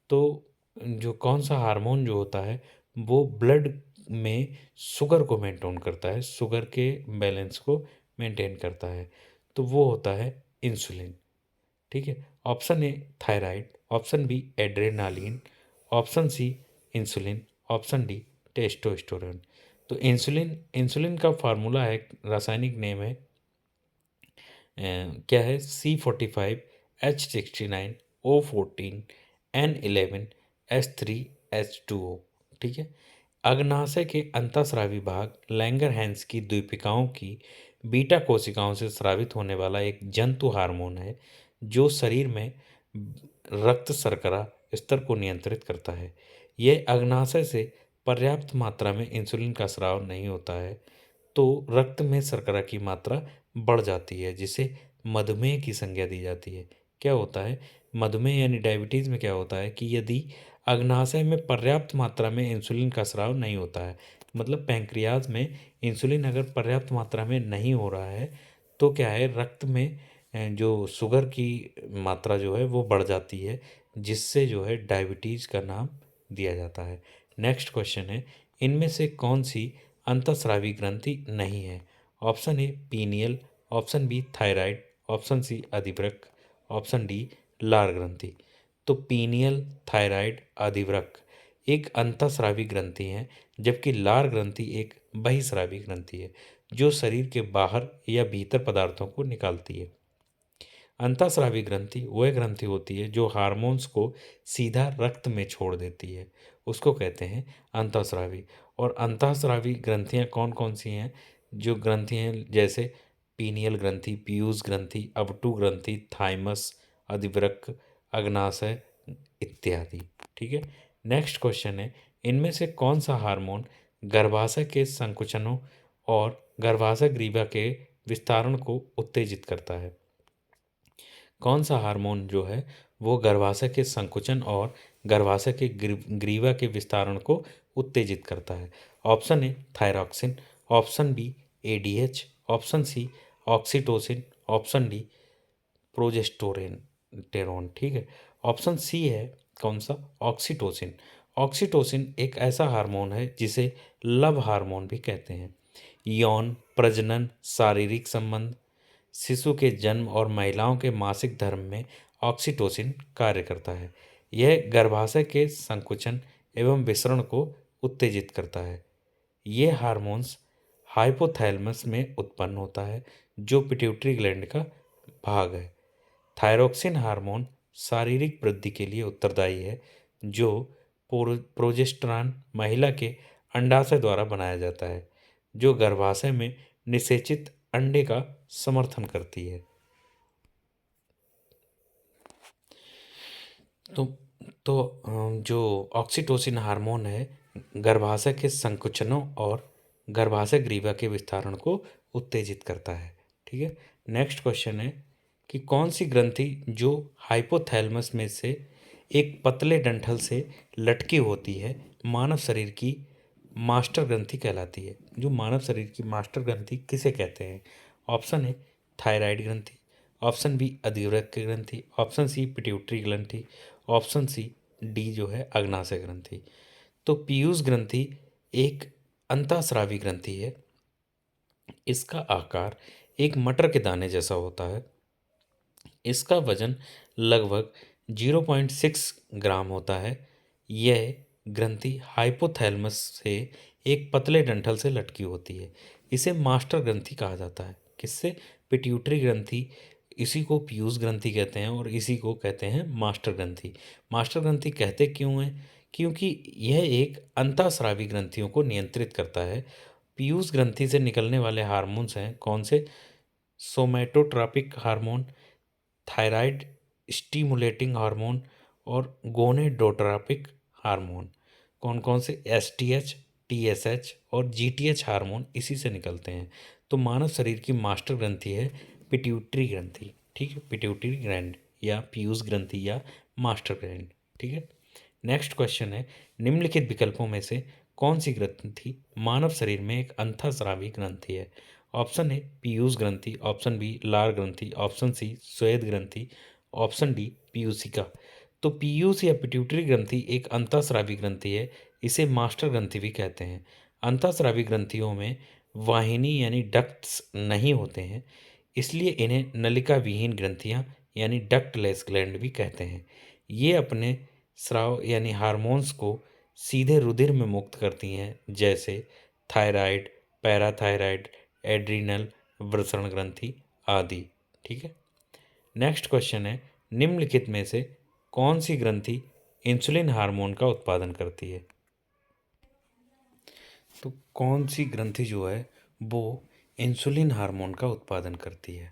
तो जो कौन सा हार्मोन जो होता है वो ब्लड में शुगर को मेंटेन करता है, शुगर के बैलेंस को मेंटेन करता है, तो वो होता है इंसुलिन। ठीक है, option A thyroid, option B adrenaline, option C insulin, option D testosterone. तो इंसुलिन इंसुलिन का फार्मूला है, रासायनिक नेम है क्या है, C45H69O14N11S3H2O। ठीक है, अग्नाशय के अंतःस्रावी भाग लैंगरहैंस की द्वीपिकाओं की बीटा कोशिकाओं से स्रावित होने वाला एक जंतु हार्मोन है जो शरीर में रक्त शर्करा स्तर को नियंत्रित करता है। यह अग्नाशय से पर्याप्त मात्रा में इंसुलिन का स्राव नहीं होता है तो रक्त में शर्करा की मात्रा बढ़ जाती है, जिसे मधुमेह की संज्ञा दी जाती है। क्या होता है मधुमेह यानी डायबिटीज़ में क्या होता है कि यदि अग्नाशय में पर्याप्त मात्रा में इंसुलिन का स्राव नहीं होता है, मतलब पैंक्रियाज में इंसुलिन अगर पर्याप्त मात्रा में नहीं हो रहा है तो क्या है रक्त में जो शुगर की मात्रा जो है वो बढ़ जाती है, जिससे जो है डायबिटीज़ का नाम दिया जाता है। नेक्स्ट क्वेश्चन है, इनमें से कौन सी अंतःस्रावी ग्रंथि नहीं है? Option A pineal, option B thyroid, option C अधिवृक्क, ऑप्शन डी लार ग्रंथि। तो पीनियल, थायराइड, अधिवृक्क एक अंतःस्रावी ग्रंथि है, जबकि लार ग्रंथि एक बहिस्रावी ग्रंथि है जो शरीर के बाहर या भीतर पदार्थों को निकालती है। अंतःस्रावी ग्रंथि वह ग्रंथि होती है जो हार्मोन्स को सीधा रक्त में छोड़ देती है, उसको कहते हैं अंतःस्रावी। और अंतःस्रावी ग्रंथियाँ कौन कौन सी हैं? जो ग्रंथि हैं जैसे पीनियल ग्रंथि, पीयूष ग्रंथि, अवटु ग्रंथि, थाइमस, अधिवृक्क, अग्नाशय इत्यादि। ठीक है, नेक्स्ट क्वेश्चन है, इनमें से कौन सा हार्मोन गर्भाशय के संकुचनों और गर्भाशय ग्रीवा के विस्तारण को उत्तेजित करता है? कौन सा हार्मोन जो है वो गर्भाशय के संकुचन और गर्भाशय के ग्रीवा के विस्तारण को उत्तेजिट करता है? Option A thyroxine, option B ADH, option C oxytocin, option D progesterone. ठीक है, ऑप्शन सी है कौन सा, ऑक्सीटोसिन। ऑक्सीटोसिन एक ऐसा हार्मोन है जिसे लव हार्मोन भी कहते हैं। यौन प्रजनन, शारीरिक संबंध, शिशु के जन्म और महिलाओं के मासिक धर्म में ऑक्सीटोसिन कार्य करता है। यह गर्भाशय के संकुचन एवं विसरण को उत्तेजित करता है। ये हार्मोन्स हाइपोथैलेमस में उत्पन्न होता है जो पिट्यूटरी ग्लैंड का भाग है। थायरोक्सिन हार्मोन शारीरिक वृद्धि के लिए उत्तरदायी है जो प्रोजेस्टेरॉन महिला के अंडाशय द्वारा बनाया जाता है, जो गर्भाशय में निषेचित अंडे का समर्थन करती है। तो जो ऑक्सीटोसिन हार्मोन है गर्भाशय के संकुचनों और गर्भाशय ग्रीवा के विस्तारण को उत्तेजित करता है। ठीक है, नेक्स्ट क्वेश्चन है कि कौन सी ग्रंथि जो हाइपोथैलेमस में से एक पतले डंठल से लटकी होती है मानव शरीर की मास्टर ग्रंथि कहलाती है? जो मानव शरीर की मास्टर ग्रंथि किसे कहते हैं? ऑप्शन है थायराइड ग्रंथि, ऑप्शन बी अधिवृक्क ग्रंथि, ऑप्शन सी पिट्यूटरी ग्रंथि, ऑप्शन सी डी जो है अग्नाशय ग्रंथि। तो पीयूष ग्रंथि एक अंतःस्रावी ग्रंथि है। इसका आकार एक मटर के दाने जैसा होता है। इसका वजन लगभग 0.6 ग्राम होता है। यह ग्रंथि हाइपोथैलेमस से एक पतले डंठल से लटकी होती है। इसे मास्टर ग्रंथि कहा जाता है। किससे? पिट्यूटरी ग्रंथि। इसी को पीयूष ग्रंथि कहते हैं और इसी को कहते हैं मास्टर ग्रंथि। मास्टर ग्रंथि कहते क्यों हैं? क्योंकि यह एक अंतःस्रावी ग्रंथियों को नियंत्रित करता है। पीयूष ग्रंथि से निकलने वाले हार्मोन्स हैं कौन से? सोमैटोट्रॉपिक हार्मोन, थायराइड स्टिमुलेटिंग हार्मोन और गोनेडोट्रॉपिक हार्मोन। कौन कौन से? एसटीएच, टीएसएच और जीटीएच हार्मोन इसी से निकलते हैं। तो मानव शरीर की मास्टर ग्रंथि है पिट्यूटरी ग्रंथि। ठीक है, पिट्यूटरी ग्लैंड या पीयूष ग्रंथि या मास्टर ग्लैंड। ठीक है। नेक्स्ट क्वेश्चन है, निम्नलिखित विकल्पों में से कौन सी ग्रंथि मानव शरीर में एक अंतःस्रावी ग्रंथि है? ऑप्शन ए पीयूष ग्रंथि, ऑप्शन बी लार ग्रंथि, ऑप्शन सी श्वेत ग्रंथि, ऑप्शन डी पीयूषिका। तो पीयूष या पिट्यूटरी ग्रंथि एक अंतःस्रावी ग्रंथि है, इसे मास्टर ग्रंथि भी कहते हैं। अंतःस्रावी ग्रंथियों में वाहिनी यानी डक्ट्स नहीं होते हैं, इसलिए इन्हें नलिका विहीन ग्रंथियां यानी डक्टलेस ग्लैंड भी कहते हैं। ये अपने स्राव यानी हार्मोन्स को सीधे रुधिर में मुक्त करती हैं, जैसे थायराइड, पैराथायराइड, एड्रिनल, वृषण ग्रंथि आदि। ठीक है। नेक्स्ट क्वेश्चन है, निम्नलिखित में से कौन सी ग्रंथि इंसुलिन हार्मोन का उत्पादन करती है? तो कौन सी ग्रंथि जो है वो इंसुलिन हार्मोन का उत्पादन करती है?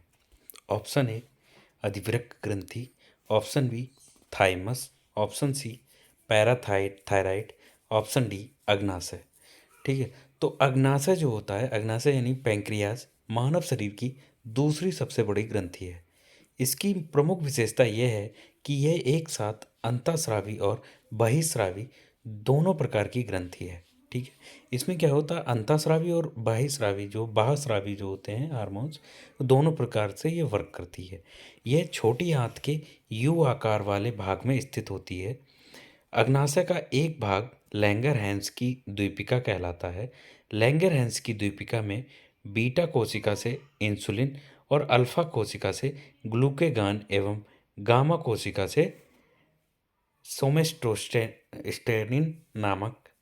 ऑप्शन ए अधिवृक्क ग्रंथि, option B thymus, option C parathyroid, option D अग्नाशय। ठीक है। तो अग्नाशय जो होता है, अग्नाशय यानी पैंक्रियाज, मानव शरीर की दूसरी सबसे बड़ी ग्रंथि है। इसकी प्रमुख विशेषता यह है कि यह एक साथ अंतःस्रावी और बहिःस्रावी दोनों प्रकार की ग्रंथि है। ठीक है। इसमें क्या होता है, अंतःस्रावी और बहिःस्रावी जो बाह्यस्रावी जो होते हैं हार्मोन्स, दोनों प्रकार से ये वर्क करती है। यह छोटी आंत के यू आकार वाले भाग में स्थित होती है। अग्नाशय का एक भाग लैंगरहैंस की द्वीपिका कहलाता है। लैंगरहैंस की द्वीपिका में बीटा कोशिका से इंसुलिन और अल्फा कोशिका से ग्लूकेगान एवं गामा कोशिका से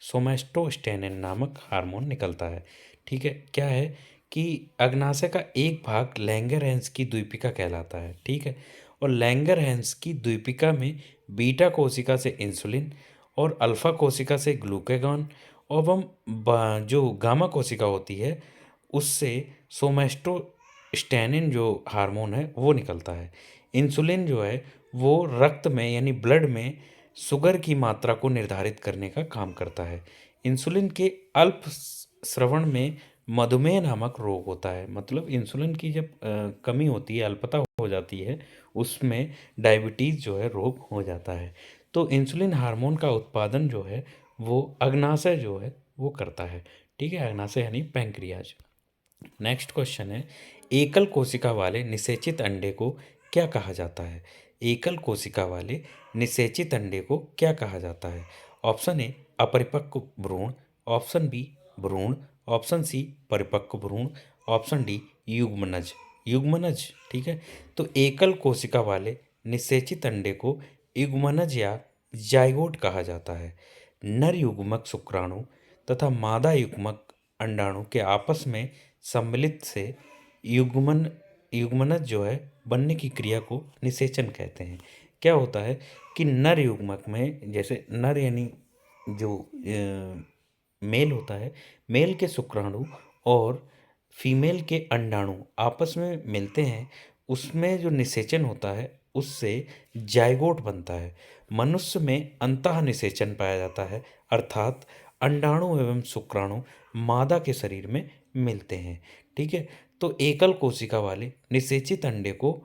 सोमेस्टोस्टेनिन नामक हार्मोन निकलता है। ठीक है। क्या है कि अग्नाशय का एक भाग लैंगरहैंस की द्वीपिका कहलाता है। ठीक है। और लैंगरहैंस की द्वीपिका में बीटा कोशिका से इंसुलिन और अल्फा कोशिका से ग्लूकेगॉन एवं जो गामा कोशिका होती है उससे सोमेस्टोस्टेनिन जो हार्मोन है वो निकलता है। इंसुलिन जो है वो रक्त में यानी ब्लड में शुगर की मात्रा को निर्धारित करने का काम करता है। इंसुलिन के अल्प स्रवण में मधुमेह नामक रोग होता है। मतलब इंसुलिन की जब कमी होती है, अल्पता हो जाती है, उसमें डायबिटीज़ जो है रोग हो जाता है। तो इंसुलिन हार्मोन का उत्पादन जो है वो अग्नाशय जो है वो करता है। ठीक है। अग्नाशय यानी पैंक्रियाज। नेक्स्ट क्वेश्चन है, एकल कोशिका वाले निषेचित अंडे को क्या कहा जाता है? एकल कोशिका वाले निषेचित अंडे को क्या कहा जाता है? ऑप्शन ए अपरिपक्व भ्रूण, ऑप्शन बी भ्रूण, ऑप्शन सी परिपक्व भ्रूण, ऑप्शन डी युग्मनज। युग्मनज। ठीक है। तो एकल कोशिका वाले निषेचित अंडे को युग्मनज या जाइगोट कहा जाता है। नर युग्मक शुक्राणु तथा मादा युग्मक अंडाणु के आपस में सम्मिलित से युग्मनज जो है बनने की क्रिया को निषेचन कहते हैं। क्या होता है कि नर युग्मक में, जैसे नर यानी जो मेल होता है, मेल के शुक्राणु और फीमेल के अंडाणु आपस में मिलते हैं, उसमें जो निषेचन होता है उससे जाइगोट बनता है। मनुष्य में अंतः निषेचन पाया जाता है, अर्थात अंडाणु एवं शुक्राणु मादा के शरीर में मिलते हैं। ठीक है। तो एकल कोशिका वाले निषेचित अंडे को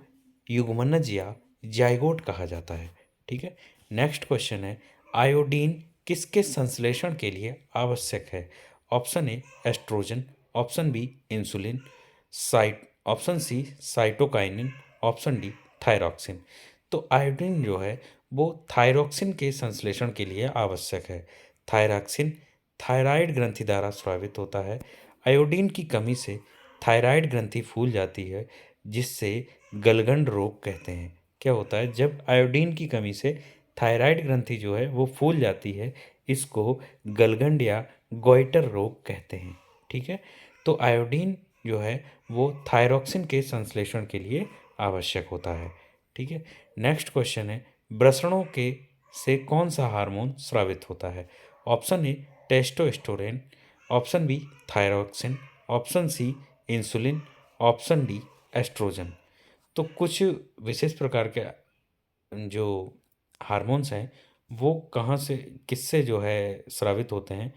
युग्मनज या जाइगोट कहा जाता है। ठीक है। नेक्स्ट क्वेश्चन है, आयोडीन किसके संश्लेषण के लिए आवश्यक है? Option A estrogen, option B insulin, option C cytokinin, option D thyroxine. तो आयोडीन जो है वो थायरॉक्सिन के संश्लेषण के लिए आवश्यक है। थायरॉक्सिन थायराइड ग्रंथि द्वारा स्रावित होता है। आयोडीन की कमी से थायराइड ग्रंथि फूल जाती है, जिससे गलगंड रोग कहते हैं। क्या होता है, जब आयोडीन की कमी से थायराइड ग्रंथि जो है वो फूल जाती है, इसको गलगंड या गॉइटर रोग कहते हैं। ठीक है। तो आयोडीन जो है वो थायरॉक्सिन के संश्लेषण के लिए आवश्यक होता है। ठीक है। नेक्स्ट क्वेश्चन है, वृषणों के से कौन सा हार्मोन स्रावित होता है? Option A testosterone, option B thyroxine, option C insulin, option D estrogen. तो कुछ विशेष प्रकार के जो हार्मोन्स हैं वो कहाँ से किससे जो है स्रावित होते हैं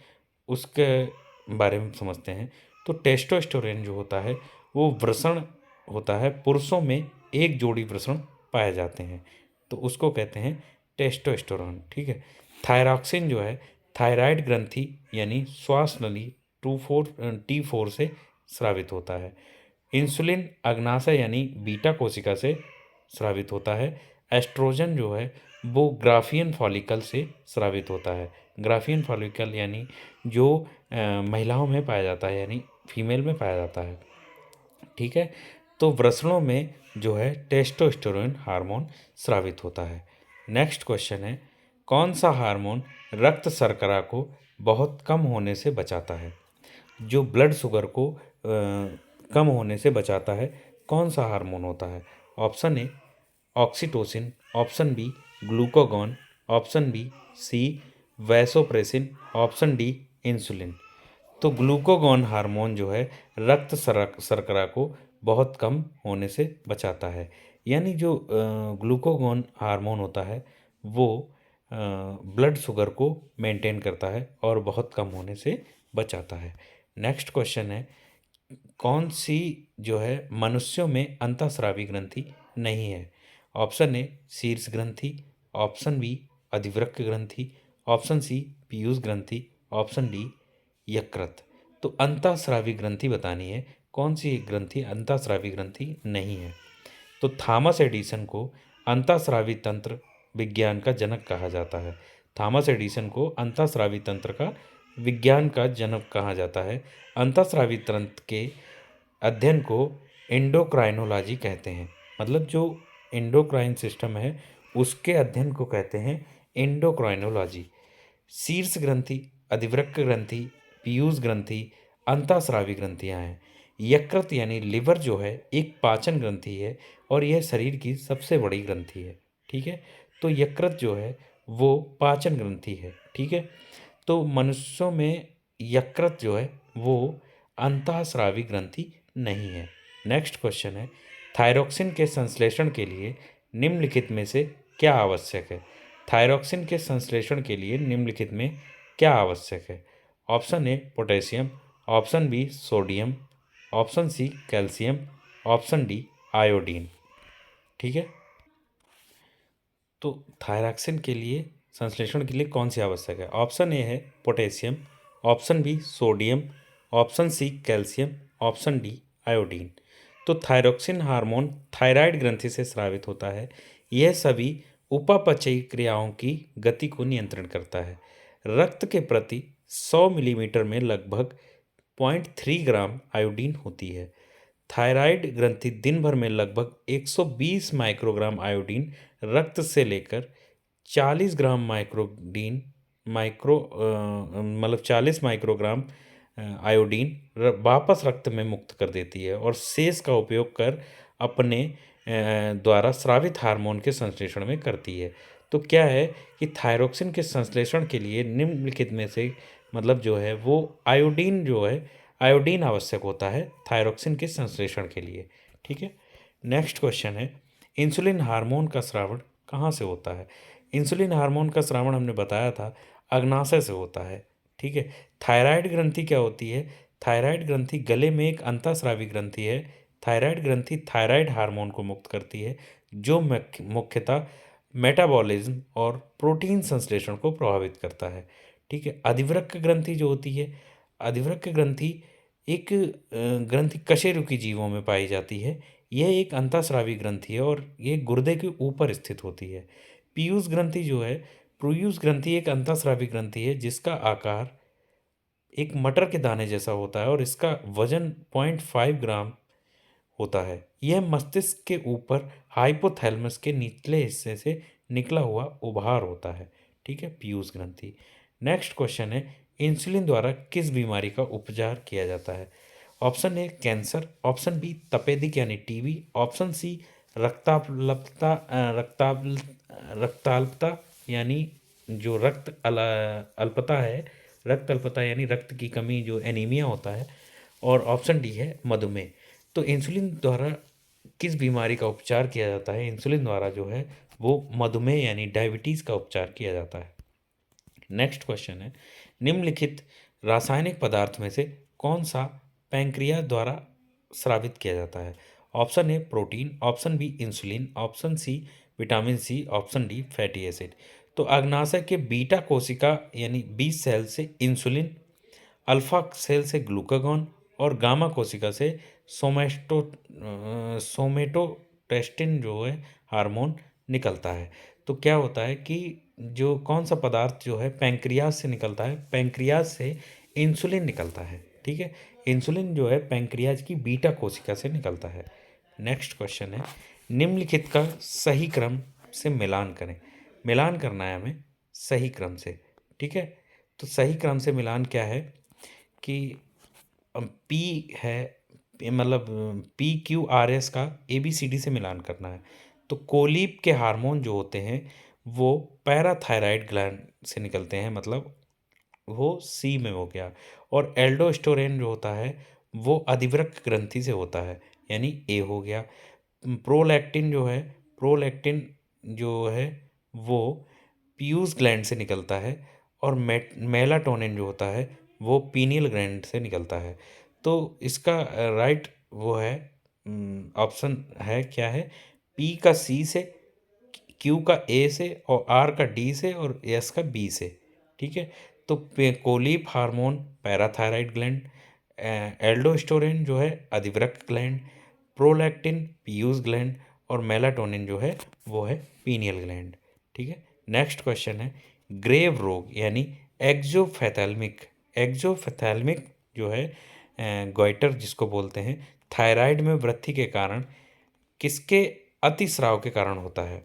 उसके बारे में समझते हैं। तो टेस्टोस्टेरोन जो होता है वो वृषण होता है, पुरुषों में एक जोड़ी वृषण पाए जाते हैं, तो उसको कहते हैं टेस्टोस्टेरोन। ठीक है। थायरॉक्सिन जो है थायराइड ग्रंथि यानी श्वास नली T4 से स्रावित होता है। इंसुलिन अग्नाशय यानी बीटा कोशिका से स्रावित होता है। एस्ट्रोजन जो है वो ग्राफियन फॉलिकल से स्रावित होता है। ग्राफियन फॉलिकल यानी जो महिलाओं में पाया जाता है, यानी फीमेल में पाया जाता है। ठीक है। तो वृषणों में जो है टेस्टोस्टेरोन हार्मोन स्रावित होता है। नेक्स्ट क्वेश्चन है, कौन सा हार्मोन रक्त शर्करा को बहुत कम होने से बचाता है? जो ब्लड शुगर को कम होने से बचाता है, कौन सा हार्मोन होता है? Option A oxytocin, option B glucagon, option B C vasopressin, option D insulin. तो ग्लूकागॉन हार्मोन जो है रक्त शर्करा को बहुत कम होने से बचाता है। यानी जो ग्लूकागॉन हार्मोन होता है वो ब्लड शुगर को मेंटेन करता है और बहुत कम होने से बचाता है। नेक्स्ट क्वेश्चन है, कौन सी जो है मनुष्यों में अंतःस्रावी ग्रंथि नहीं है? ऑप्शन ए शीर्ष ग्रंथि, ऑप्शन बी अधिवृक्क ग्रंथि, ऑप्शन सी पीयूष ग्रंथि, ऑप्शन डी यकृत। तो अंतःस्रावी ग्रंथि बतानी है, कौन सी ग्रंथि अंतःस्रावी ग्रंथि नहीं है? तो थॉमस एडिसन को अंतःस्रावी तंत्र विज्ञान का जनक कहा जाता है। थॉमस एडिसन को अंतःस्रावी तंत्र का विज्ञान का जनक कहा जाता है। अंतःस्रावी तंत्र के अध्ययन को एंडोक्राइनोलॉजी कहते हैं। मतलब जो एंडोक्राइन सिस्टम है उसके अध्ययन को कहते हैं एंडोक्राइनोलॉजी। शीर्ष ग्रंथि, अधिवृक्क ग्रंथि, पीयूष ग्रंथि अंतःस्रावी ग्रंथियां हैं। यकृत यानी लिवर जो है एक पाचन ग्रंथि है और यह शरीर की सबसे बड़ी ग्रंथि है। ठीक है। तो यकृत जो है वो पाचन ग्रंथि है। ठीक है। तो मनुष्यों में यकृत जो है वो अंतःस्रावी ग्रंथि नहीं है। नेक्स्ट क्वेश्चन है, थायरॉक्सिन के संश्लेषण के लिए निम्नलिखित में से क्या आवश्यक है? थायरॉक्सिन के संश्लेषण के लिए निम्नलिखित में क्या आवश्यक है? Option A potassium, option B sodium, option C calcium, option D iodine. ठीक है। तो थायरॉक्सिन के लिए संश्लेषण के लिए कौन सी आवश्यक है? ऑप्शन ए है potassium, option B sodium, option C calcium, option D iodine. तो थायरॉक्सिन हार्मोन थायराइड ग्रंथि से स्रावित होता है। यह सभी उपापचयी क्रियाओं की गति को नियंत्रण करता है। रक्त के प्रति 100 मिलीमीटर में लगभग 0.3 ग्राम आयोडीन होती है। थायराइड ग्रंथि दिन भर में लगभग 120 माइक्रोग्राम आयोडीन रक्त से लेकर 40 ग्राम माइक्रोडीन माइक्रो मतलब 40 माइक्रोग्राम आयोडीन वापस रक्त में मुक्त कर देती है और शेष का उपयोग कर अपने द्वारा स्रावित हार्मोन के संश्लेषण में करती है। तो क्या है कि थायरॉक्सिन के संश्लेषण के लिए निम्नलिखित में से मतलब जो है वो आयोडीन जो है आयोडीन आवश्यक होता है थायरॉक्सिन के संश्लेषण के लिए। ठीक है। नेक्स्ट क्वेश्चन है, इंसुलिन हार्मोन का स्रावण कहाँ से होता है? इंसुलिन हार्मोन का स्रावण हमने बताया था अग्नाशय से होता है। ठीक है। थायराइड ग्रंथि क्या होती है? थायराइड ग्रंथि गले में एक अंतःस्रावी ग्रंथि है। थायराइड ग्रंथि थायराइड हार्मोन को मुक्त करती है जो मुख्यतः मेटाबॉलिज्म और प्रोटीन संश्लेषण को प्रभावित करता है। ठीक है। अधिवृक्क ग्रंथि जो होती है, अधिवृक्क ग्रंथि एक ग्रंथि कशेरुकी जीवों में पाई जाती है। यह एक अंतःस्रावी ग्रंथि है और ये गुर्दे के ऊपर स्थित होती है। पीयूष ग्रंथि जो है, पीयूष ग्रंथि एक अंतःस्रावी ग्रंथि है जिसका आकार एक मटर के दाने जैसा होता है और इसका वजन 0.5 ग्राम होता है। यह मस्तिष्क के ऊपर हाइपोथैलेमस के निचले हिस्से से निकला हुआ उभार होता है। ठीक है। पीयूष ग्रंथि। नेक्स्ट क्वेश्चन है, इंसुलिन द्वारा किस बीमारी का उपचार किया जाता है? Option A cancer, option B तपेदिक यानी टीबी, ऑप्शन सी रक्ताल्पता रक्ताल्पता यानी जो अल्पता है, रक्त अल्पता यानी रक्त की कमी, जो एनीमिया होता है, और ऑप्शन डी है मधुमेह। तो इंसुलिन द्वारा किस बीमारी का उपचार किया जाता है? इंसुलिन द्वारा जो है वो मधुमेह यानी डायबिटीज़ का उपचार किया जाता है। नेक्स्ट क्वेश्चन है, निम्नलिखित रासायनिक पदार्थ में से कौन सा पैंक्रियाज द्वारा स्रावित किया जाता है? Option A protein, option B insulin, option C vitamin C, option D fatty acid. तो अग्नाशय के बीटा कोशिका यानी बी सेल से इंसुलिन, अल्फा सेल से ग्लूकागॉन और गामा कोशिका से सोमेटोटेस्टिन जो है हार्मोन निकलता है। तो क्या होता है कि जो कौन सा पदार्थ जो है पैंक्रियाज से निकलता है? पैंक्रियाज से इंसुलिन निकलता है। ठीक है, इंसुलिन जो है पैंक्रियाज की बीटा कोशिका से निकलता है। नेक्स्ट क्वेश्चन है, निम्नलिखित का सही क्रम से मिलान करें। मिलान करना है हमें सही क्रम से। ठीक है, तो सही क्रम से मिलान क्या है कि पी है, मतलब PQRS का ABCD से मिलान करना है। तो कोलीप के हार्मोन जो होते हैं वो पैराथायराइड ग्लैंड से निकलते हैं, मतलब वो सी में हो गया। और एल्डोस्टेरोन जो होता है वो अधिवृक्क ग्रंथि से होता है, यानी ए हो गया। प्रोलैक्टिन जो है, प्रोलैक्टिन जो है वो पीयूष ग्लैंड से निकलता है। और मेलाटोनिन जो होता है वो पीनियल ग्लैंड से निकलता है। तो इसका राइट वो है, ऑप्शन है क्या है, पी का सी से, क्यू का ए से, और आर का डी से, और एस का बी से। ठीक है, तो कोलीप हार्मोन पैराथायराइड ग्लैंड, एल्डोस्टेरोन जो है अधिवृक्क ग्लैंड, प्रोलैक्टिन पीयूष ग्लैंड, और मेलाटोनिन जो है वो है पीनियल ग्लैंड। ठीक है, नेक्स्ट क्वेश्चन है, ग्रेव रोग यानी एक्जोफेथेल्मिक, एक्जोफेथेल्मिक जो है गोइटर जिसको बोलते हैं, थायराइड में वृद्धि के कारण किसके अतिस्राव के कारण होता है?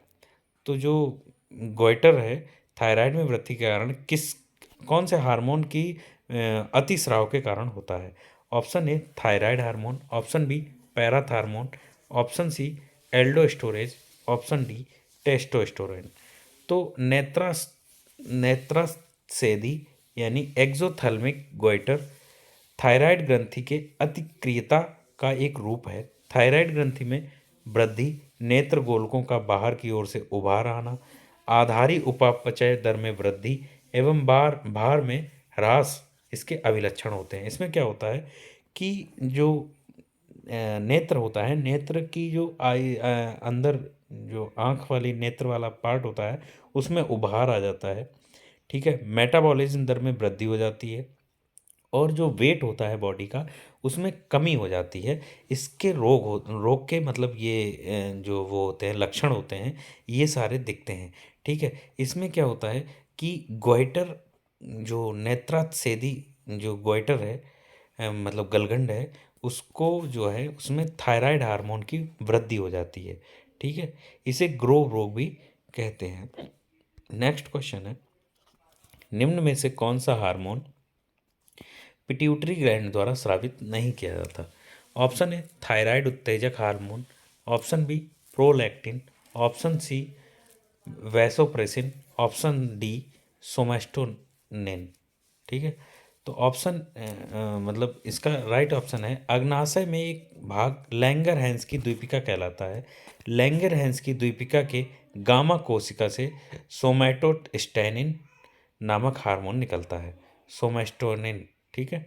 तो जो गोइटर है थायराइड में वृद्धि के कारण कौन से हार्मोन की अतिस्राव के कारण होता है? Option A thyroid hormone, option B parathormone, option C aldosterone, option D testosterone. तो नेत्रासेदी यानी एक्सोथैल्मिक गोइटर थायराइड ग्रंथि के अतिक्रियता का एक रूप है। थायराइड ग्रंथि में वृद्धि, नेत्र गोलकों का बाहर की ओर से उभार आना, आधारी उपापचय दर में वृद्धि एवं भार में ह्रास इसके अभिलक्षण होते हैं। इसमें क्या होता है कि जो नेत्र होता है, नेत्र की जो अंदर जो आँख वाली नेत्र वाला पार्ट होता है उसमें उभार आ जाता है। ठीक है, मेटाबॉलिज्म दर में वृद्धि हो जाती है, और जो वेट होता है बॉडी का उसमें कमी हो जाती है। इसके रोग के मतलब ये जो वो होते हैं लक्षण होते हैं, ये सारे दिखते हैं। ठीक है, इसमें क्या होता है कि गोइटर जो नेत्रासेदी जो गोइटर है, मतलब गलगंड है, उसको जो है उसमें थायराइड हार्मोन की वृद्धि हो जाती है। ठीक है, इसे ग्रोव रोग भी कहते हैं। नेक्स्ट क्वेश्चन है, निम्न में से कौन सा हार्मोन पिट्यूटरी ग्लैंड द्वारा स्रावित नहीं किया जाता? ऑप्शन ए थायराइड उत्तेजक hormone, option B prolactin, option C vasopressin, option D somatostatin. ठीक है, तो ऑप्शन मतलब इसका राइट ऑप्शन है, अग्नाशय में एक भाग लैंगरहैंस की द्वीपिका कहलाता है। लैंगरहैंस की द्वीपिका के गामा कोशिका से सोमैटोस्टेनिन नामक हार्मोन निकलता है, सोमेस्टोनिन। ठीक है,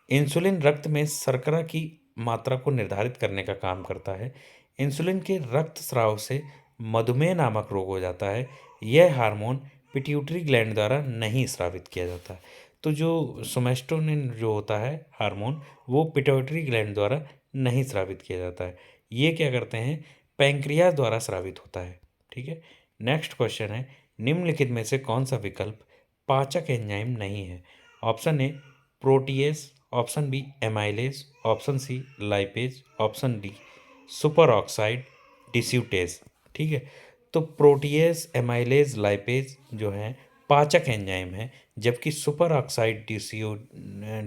इंसुलिन रक्त में शर्करा की मात्रा को निर्धारित करने का काम करता है। इंसुलिन के रक्त स्राव से मधुमेह नामक रोग हो जाता है। यह हार्मोन पिट्यूटरी ग्लैंड द्वारा नहीं स्रावित किया जाता। तो जो सोमेस्टोनिन जो होता है हार्मोन, वो पिट्यूटरी ग्लैंड द्वारा नहीं स्रावित किया जाता है। ये क्या करते हैं, पैंक्रियाज द्वारा स्रावित होता है। ठीक है, नेक्स्ट क्वेश्चन है, निम्नलिखित में से कौन सा विकल्प पाचक एंजाइम नहीं है? Option A protease, option B amylase, option C lipase, option D superoxide dismutase. ठीक है, तो प्रोटीएस, एमाइलेज, लाइपेज जो है पाचक एंजाइम है, जबकि सुपर ऑक्साइड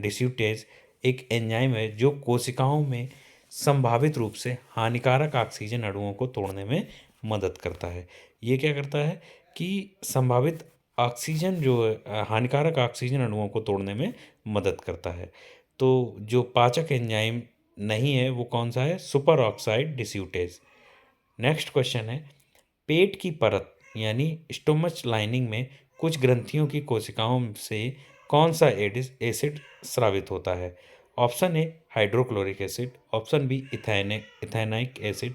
डिस्यूटेज एक एंजाइम है जो कोशिकाओं में संभावित रूप से हानिकारक ऑक्सीजन अणुओं को तोड़ने में मदद करता है। ये क्या करता है कि संभावित ऑक्सीजन जो हानिकारक ऑक्सीजन अणुओं को तोड़ने में मदद करता है। तो जो पाचक एंजाइम नहीं है वो कौन सा है? Superoxide dismutase. Next question है, पेट की परत यानी स्टोमच लाइनिंग में कुछ ग्रंथियों की कोशिकाओं से कौन सा एसिड स्रावित होता है? Option A hydrochloric acid, option B ethanoic acid,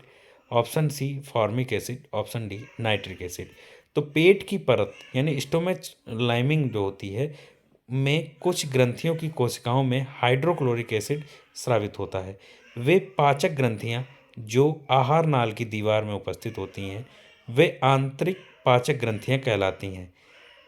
option C formic acid, option D nitric acid. तो पेट की परत यानी स्टोमच लाइनिंग जो होती है में कुछ ग्रंथियों की कोशिकाओं में हाइड्रोक्लोरिक एसिड स्रावित होता है। वे पाचक ग्रंथियां जो आहार नाल की दीवार में उपस्थित होती हैं वे आंतरिक पाचक ग्रंथियां कहलाती हैं।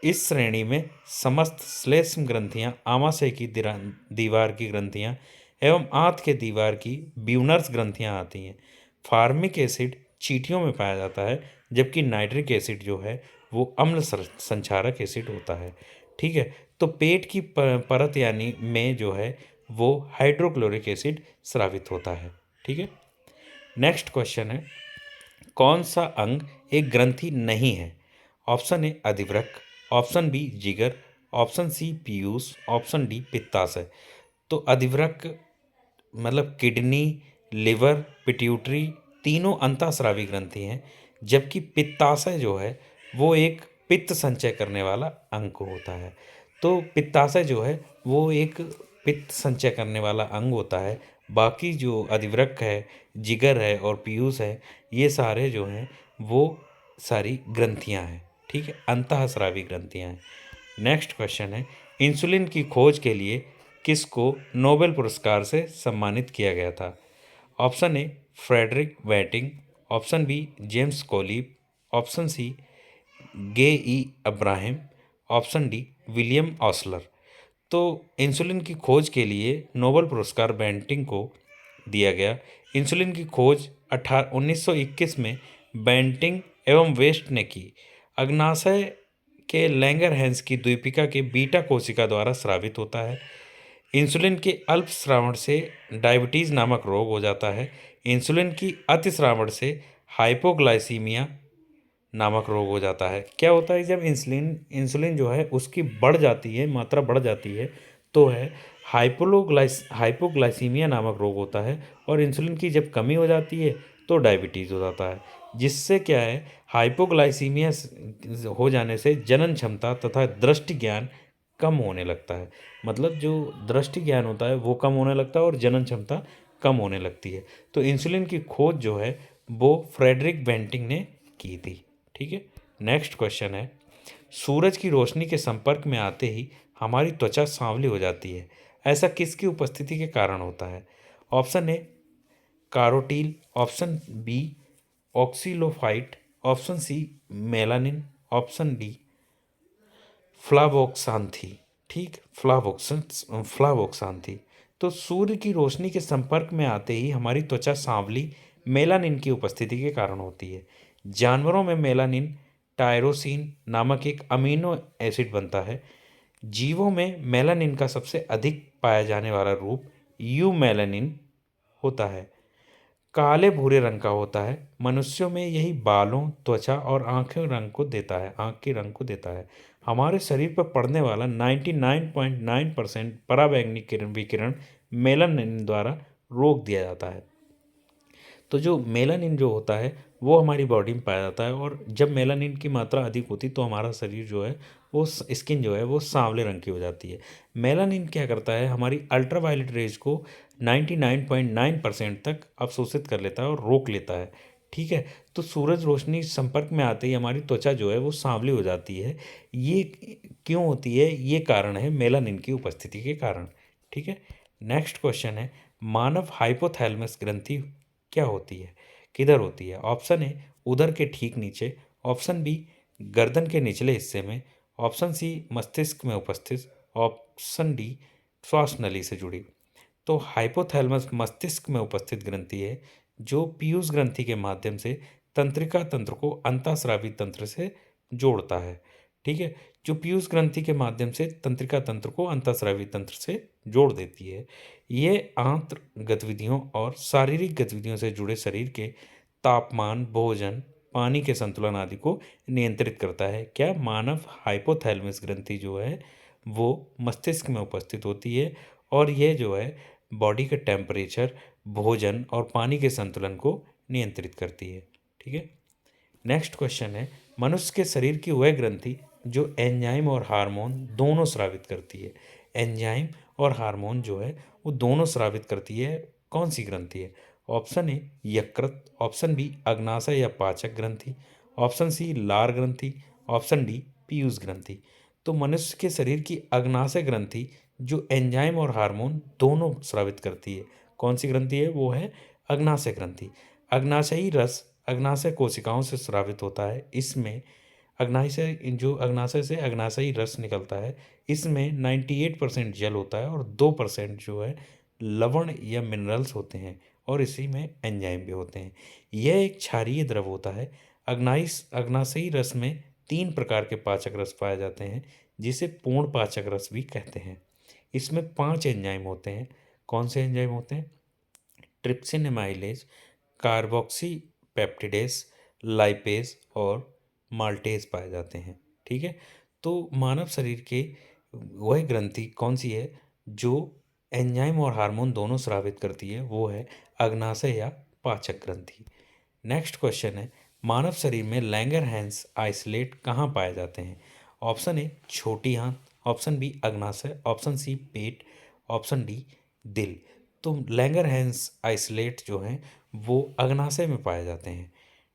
इस श्रेणी में समस्त श्लेष्म ग्रंथियां, आमाशय की दीवार की ग्रंथियां एवं आंत के दीवार की ब्यूनर्स ग्रंथियां आती हैं। फार्मिक एसिड चींटियों में पाया जाता है, जबकि नाइट्रिक एसिड जो है वो अम्ल संक्षारक एसिड होता है। ठीक है, तो पेट की परत यानी में जो है वो हाइड्रोक्लोरिक एसिड स्रावित होता है। ठीक है, नेक्स्ट क्वेश्चन है, कौन सा अंग एक ग्रंथि नहीं है? ऑप्शन ए अधिवृक्क, ऑप्शन बी जिगर, ऑप्शन सी पीयूष, ऑप्शन डी पित्ताशय। तो अधिवृक्क मतलब किडनी, लिवर, पिट्यूटरी तीनों अंतःस्रावी ग्रंथि हैं, जबकि पित्ताशय जो है वो एक पित्त संचय करने वाला अंग होता है। तो पित्ताशय जो है वो एक पित्त संचय करने वाला अंग होता है। बाकी जो अधिवृक्क है, जिगर है और पीयूष है, ये सारे जो हैं वो सारी ग्रंथियां हैं। ठीक है, अंतःस्रावी ग्रंथियां हैं। नेक्स्ट क्वेश्चन है, इंसुलिन की खोज के लिए किसको नोबेल पुरस्कार से सम्मानित किया गया था? Option A Frederick Banting, option B James Collip, option C गे E Abraham, option D William Osler. तो इंसुलिन की खोज के लिए नोबेल पुरस्कार बेंटिंग को दिया गया। इंसुलिन की खोज 1921 में बेंटिंग एवं वेस्ट ने की। अग्नाशय के लैंगरहैंस की द्वीपिका के बीटा कोशिका द्वारा स्रावित होता है। इंसुलिन के अल्प श्रावण से डायबिटीज़ नामक रोग हो जाता है। इंसुलिन की अतिश्रावण से हाइपोग्लाइसीमिया नामक रोग हो जाता है। क्या होता है, जब इंसुलिन इंसुलिन जो है उसकी बढ़ जाती है, मात्रा बढ़ जाती है, तो है हाइपोग्लाइसीमिया नामक रोग होता है। और इंसुलिन की जब कमी हो जाती है तो डायबिटीज़ हो जाता है। जिससे क्या है, हाइपोग्लाइसीमिया हो जाने से जनन क्षमता तथा दृष्टि ज्ञान कम होने लगता है। मतलब जो दृष्टि ज्ञान होता है वो कम होने लगता है और जनन क्षमता कम होने लगती है। तो इंसुलिन की खोज जो है वो फ्रेडरिक बेंटिंग ने की थी। ठीक है, नेक्स्ट क्वेश्चन है, सूरज की रोशनी के संपर्क में आते ही हमारी त्वचा सांवली हो जाती है, ऐसा किसकी उपस्थिति के कारण होता है? Option A carotene, option B ऑक्सीलोफाइट, option C melanin, option D flavoxanthin. ठीक, फ्लावोक्सांथी। तो सूर्य की रोशनी के संपर्क में आते ही हमारी त्वचा सांवली मेलानिन की उपस्थिति के कारण होती है। जानवरों में मेलानिन टायरोसिन नामक एक अमीनो एसिड बनता है। जीवों में मेलानिन का सबसे अधिक पाया जाने वाला रूप यू मेलानिन होता है, काले भूरे रंग का होता है। मनुष्यों में यही बालों, त्वचा और आंखें रंग को देता है, आंख के रंग को देता है। हमारे शरीर पर पड़ने वाला 99.9% पराबैंगनी विकिरण मेलानिन द्वारा रोक दिया जाता है। तो जो मेलानिन जो होता है वो हमारी बॉडी में पाया जाता है, और जब मेलानिन की मात्रा अधिक होती तो हमारा शरीर जो है वो स्किन जो है वो सांवले रंग की हो जाती है। मेलानिन क्या करता है, हमारी अल्ट्रावायलेट रेज को 99.9% तक अवशोषित कर लेता है और रोक लेता है। ठीक है, तो सूरज रोशनी संपर्क में आते ही हमारी त्वचा जो है वो सांवली हो जाती है। ये क्यों होती है? ये कारण है मेलानिन की उपस्थिति के कारण। ठीक है, नेक्स्ट क्वेश्चन है, मानव हाइपोथैलेमस ग्रंथि क्या होती है, किधर होती है? ऑप्शन ए उदर के ठीक नीचे, ऑप्शन बी गर्दन के निचले हिस्से में, ऑप्शन सी मस्तिष्क में उपस्थित, ऑप्शन डी श्वास नली से जुड़ी। तो हाइपोथैलेमस मस्तिष्क में उपस्थित ग्रंथि है जो पीयूष ग्रंथि के माध्यम से तंत्रिका तंत्र को अंतःस्रावी तंत्र से जोड़ता है। ठीक है, जो पीयूष ग्रंथि के माध्यम से तंत्रिका तंत्र को अंतःस्रावी तंत्र से जोड़ देती है। ये आंत्र गतिविधियों और शारीरिक गतिविधियों से जुड़े शरीर के तापमान, भोजन, पानी के संतुलन आदि को नियंत्रित करता है। क्या मानव हाइपोथैलेमस ग्रंथि जो है वो मस्तिष्क में उपस्थित होती है और यह जो है बॉडी के टेम्परेचर, भोजन और पानी के संतुलन को नियंत्रित करती है। ठीक है। नेक्स्ट क्वेश्चन है, मनुष्य के शरीर की वह ग्रंथि जो एंजाइम और हार्मोन दोनों स्रावित करती है। एंजाइम और हार्मोन जो है वो दोनों स्रावित करती है, कौन सी ग्रंथि है? ऑप्शन ए यकृत, ऑप्शन बी अग्नाशय या पाचक ग्रंथि, ऑप्शन सी लार ग्रंथि, ऑप्शन डी पीयूष ग्रंथि। तो मनुष्य के शरीर की अग्नाशय ग्रंथि जो एंजाइम और हार्मोन दोनों स्रावित करती है, कौन सी ग्रंथि है? वो है अग्नाशय ग्रंथि। अग्नाशयी रस अग्नाशय कोशिकाओं से स्रावित होता है। इसमें अग्नाशय से अग्नाशयी रस निकलता है। इसमें 98% जल होता है और 2% जो है लवण या मिनरल्स होते हैं और इसी में एंजाइम भी होते हैं। यह एक क्षारीय द्रव होता है। अग्नाशयी रस में 3 प्रकार के पाचक रस पाए जाते हैं जिसे पूर्ण पाचक रस भी कहते हैं। इसमें 5 एंजाइम होते हैं। कौन से एंजाइम होते हैं? ट्रिप्सिन एमाइलेज, कार्बोक्सी पेप्टिडेस, लाइपेज और माल्टेज पाए जाते हैं। ठीक है। तो मानव शरीर के वह ग्रंथि कौन सी है जो एंजाइम और हार्मोन दोनों स्रावित करती है? वो है अग्नाशय या पाचक ग्रंथि। नेक्स्ट क्वेश्चन है, मानव शरीर में लैंगरहैंस आइसोलेट कहाँ पाए जाते हैं? ऑप्शन ए छोटी आंत, ऑप्शन बी अग्नाशय, ऑप्शन सी पेट, ऑप्शन डी दिल। तो लैंगरहैंस आइसोलेट जो हैं वो अग्नाशय में पाए जाते हैं।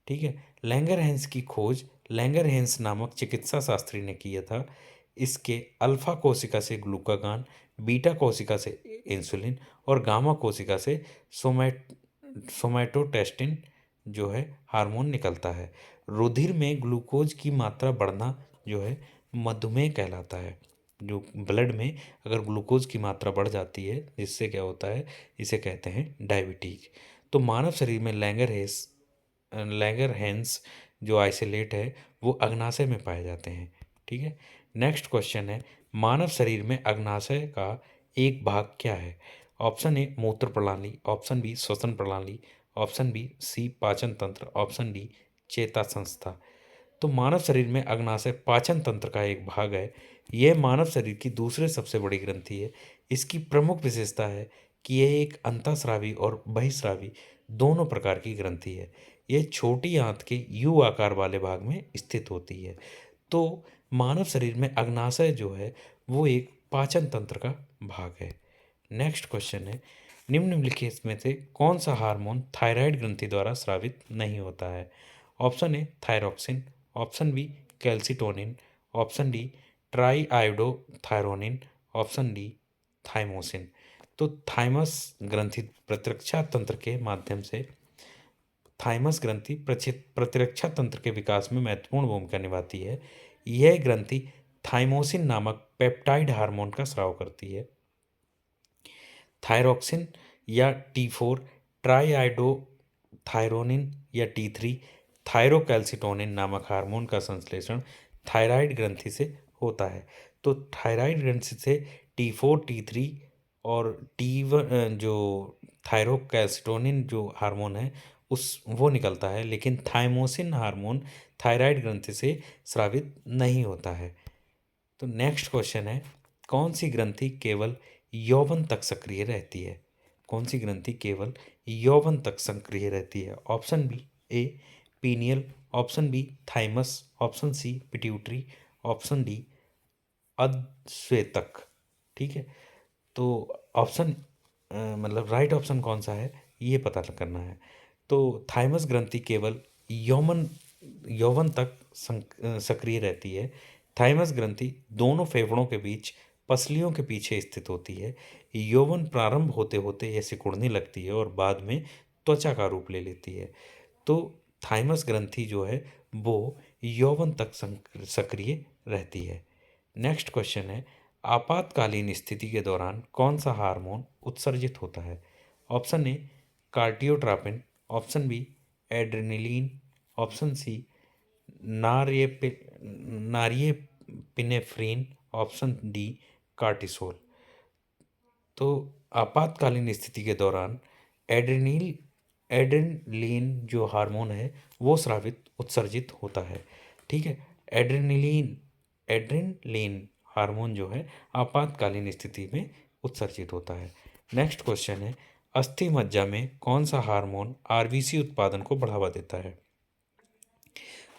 ठीक है। लैंगरहैंस की खोज लैंगरहैंस नामक चिकित्सा शास्त्री ने किया था। इसके अल्फा कोशिका से ग्लूकागान, बीटा कोशिका से इंसुलिन और गामा कोशिका से सोमैटोटेस्टिन जो है हार्मोन निकलता है। रुधिर में ग्लूकोज की मात्रा बढ़ना जो है मधुमेह कहलाता है। जो ब्लड में अगर ग्लूकोज की मात्रा बढ़ जाती है इससे क्या होता है, इसे कहते हैं डायबिटीज। तो मानव शरीर में लैंगरहैंस जो आइसोलेट है वो अग्नाशय में पाए जाते हैं। ठीक है। नेक्स्ट क्वेश्चन है, मानव शरीर में अग्नाशय का एक भाग क्या है? ऑप्शन ए मूत्र प्रणाली, ऑप्शन बी श्वसन प्रणाली, ऑप्शन बी सी पाचन तंत्र, ऑप्शन डी चेता संस्था। तो मानव शरीर में अग्नाशय पाचन तंत्र का एक भाग है। यह मानव शरीर की दूसरे सबसे बड़ी ग्रंथि है। इसकी प्रमुख विशेषता है कि यह एक अंतःस्रावी और बहिस्रावी दोनों प्रकार की ग्रंथि है। यह छोटी आंत के यू आकार वाले भाग में स्थित होती है। तो मानव शरीर में अग्नाशय जो है वो एक पाचन तंत्र का भाग है। नेक्स्ट क्वेश्चन है, निम्नलिखित में से कौन सा हार्मोन थायराइड ग्रंथि द्वारा स्रावित नहीं होता है? Option A thyroxine, option B calcitonin, option D triiodothyronine, option D thymosin. तो थाइमस ग्रंथि प्रतिरक्षा तंत्र के माध्यम से थाइमस ग्रंथि प्रतिरक्षा तंत्र के विकास में महत्वपूर्ण भूमिका निभाती है। यह ग्रंथि थाइमोसिन नामक पेप्टाइड हार्मोन का स्राव करती है। थायरोक्सिन या T4, ट्राईआयोडोथायरोनिन या T3, थायरोकैल्सिटोनिन नामक हार्मोन का संश्लेषण थायराइड ग्रंथि से होता है। तो थायराइड ग्रंथि से T4, T3 और T1 जो थायरोकैल्सिटोनिन जो हार्मोन है उस वो निकलता है, लेकिन थाइमोसिन हार्मोन थायराइड ग्रंथि से स्रावित नहीं होता है। तो नेक्स्ट क्वेश्चन है, कौन सी ग्रंथि केवल यौवन तक सक्रिय रहती है? कौन सी ग्रंथि केवल यौवन तक सक्रिय रहती है? Option B A pineal, option B thymus, option C pituitary, option D अधश्वेतक। ठीक है। तो ऑप्शन मतलब राइट ऑप्शन कौन सा है ये पता करना है। तो थाइमस ग्रंथि केवल यौवन यौवन तक सक्रिय रहती है। थाइमस ग्रंथि दोनों फेफड़ों के बीच पसलियों के पीछे स्थित होती है। यौवन प्रारंभ होते होते यह सिकुड़ने लगती है और बाद में त्वचा का रूप ले लेती है। तो थाइमस ग्रंथि जो है वो यौवन तक सक्रिय रहती है। नेक्स्ट क्वेश्चन है, आपातकालीन स्थिति के दौरान कौन सा हार्मोन उत्सर्जित होता है? Option A corticotropin, option B adrenaline, option C norepinephrine, option D cortisol. तो आपातकालीन स्थिति के दौरान एड्रेनल एड्रेनलिन जो हार्मोन है वो स्रावित उत्सर्जित होता है। ठीक है, एड्रेनलिन एड्रेनलिन हार्मोन जो है आपातकालीन स्थिति में उत्सर्जित होता है। नेक्स्ट क्वेश्चन है, अस्थि मज्जा में कौन सा हार्मोन आरबीसी उत्पादन को बढ़ावा देता है?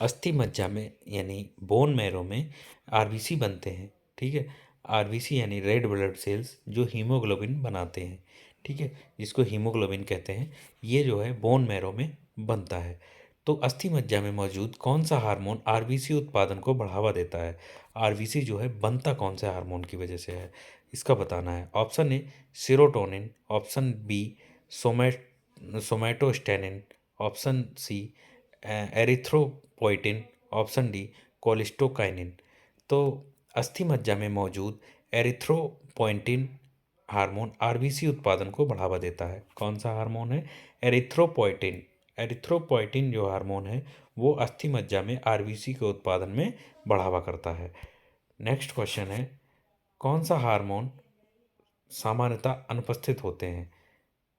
अस्थि मज्जा में यानी बोन मैरो में आरबीसी बनते हैं। ठीक है, आरबीसी यानी रेड ब्लड सेल्स जो हीमोग्लोबिन बनाते हैं। ठीक है, जिसको हीमोग्लोबिन कहते हैं, ये जो है बोन मैरो में बनता है। तो अस्थि मज्जा में मौजूद कौन सा हार्मोन आरबीसी उत्पादन को बढ़ावा देता है? आरबीसी जो है बनता कौन से हार्मोन की वजह से है, इसका बताना है। Option A serotonin, option B somatostatin, option C erythropoietin, option D cholecystokinin. तो अस्थि मज्जा में मौजूद एरिथ्रोपोइटिन हार्मोन आरबीसी उत्पादन को बढ़ावा देता है। कौन सा हार्मोन है? एरिथ्रोपोइटिन। एरिथ्रोपोइटिन जो हार्मोन है वो अस्थि मज्जा में आरबीसी के उत्पादन में बढ़ावा करता है। नेक्स्ट क्वेश्चन है, कौन सा हार्मोन सामान्यतः अनुपस्थित होते हैं?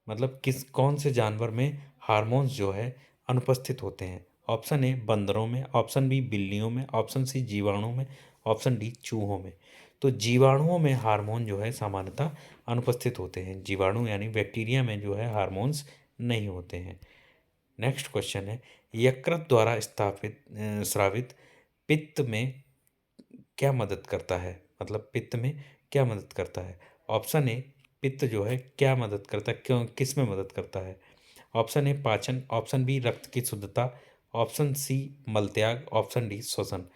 मतलब कौन से जानवर में हार्मोन्स जो है अनुपस्थित होते हैं? ऑप्शन ए बंदरों में, ऑप्शन बी बिल्लियों में, ऑप्शन सी जीवाणु में, ऑप्शन डी चूहों में। तो जीवाणुओं में हार्मोन जो है सामान्यतः अनुपस्थित होते हैं। जीवाणु यानी बैक्टीरिया में जो है हार्मोन्स नहीं होते हैं। नेक्स्ट क्वेश्चन है, यकृत द्वारा स्रावित पित्त में क्या मदद करता है? मतलब पित्त में क्या मदद करता है? ऑप्शन ए पित्त जो है क्या मदद करता है, क्यों, किस में मदद करता है? ऑप्शन ए पाचन, ऑप्शन बी रक्त की शुद्धता, ऑप्शन सी मलत्याग, ऑप्शन डी श्वसन।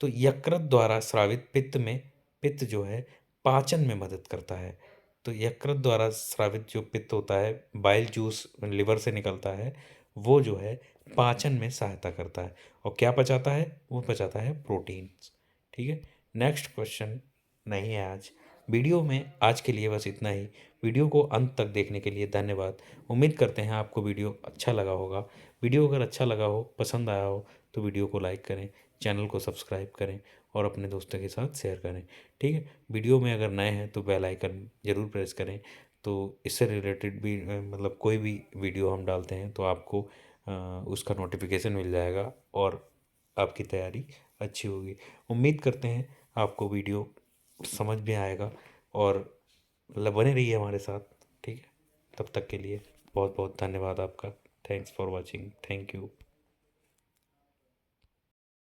तो यकृत द्वारा स्रावित पित्त में पित्त जो है पाचन में मदद करता है। तो यकृत द्वारा स्रावित जो पित्त होता है, बाइल जूस लिवर से निकलता है, वो जो है पाचन में सहायता करता है। और क्या पचाता है? वो पचाता है प्रोटीन्स। ठीक है, नेक्स्ट क्वेश्चन नहीं है आज वीडियो में। आज के लिए बस इतना ही। वीडियो को अंत तक देखने के लिए धन्यवाद। उम्मीद करते हैं आपको वीडियो अच्छा लगा होगा। वीडियो अगर अच्छा लगा हो, पसंद आया हो, तो वीडियो को लाइक करें, चैनल को सब्सक्राइब करें और अपने दोस्तों के साथ शेयर करें। ठीक है, वीडियो में अगर नए हैं तो बेल आइकन ज़रूर प्रेस करें। तो इससे रिलेटेड भी मतलब कोई भी वीडियो हम डालते हैं तो आपको उसका नोटिफिकेशन मिल जाएगा और आपकी तैयारी अच्छी होगी। उम्मीद करते हैं आपको वीडियो समझ में आएगा और मतलब बने रहिए हमारे साथ। ठीक है, तब तक के लिए बहुत बहुत धन्यवाद आपका। Thanks for watching. Thank you.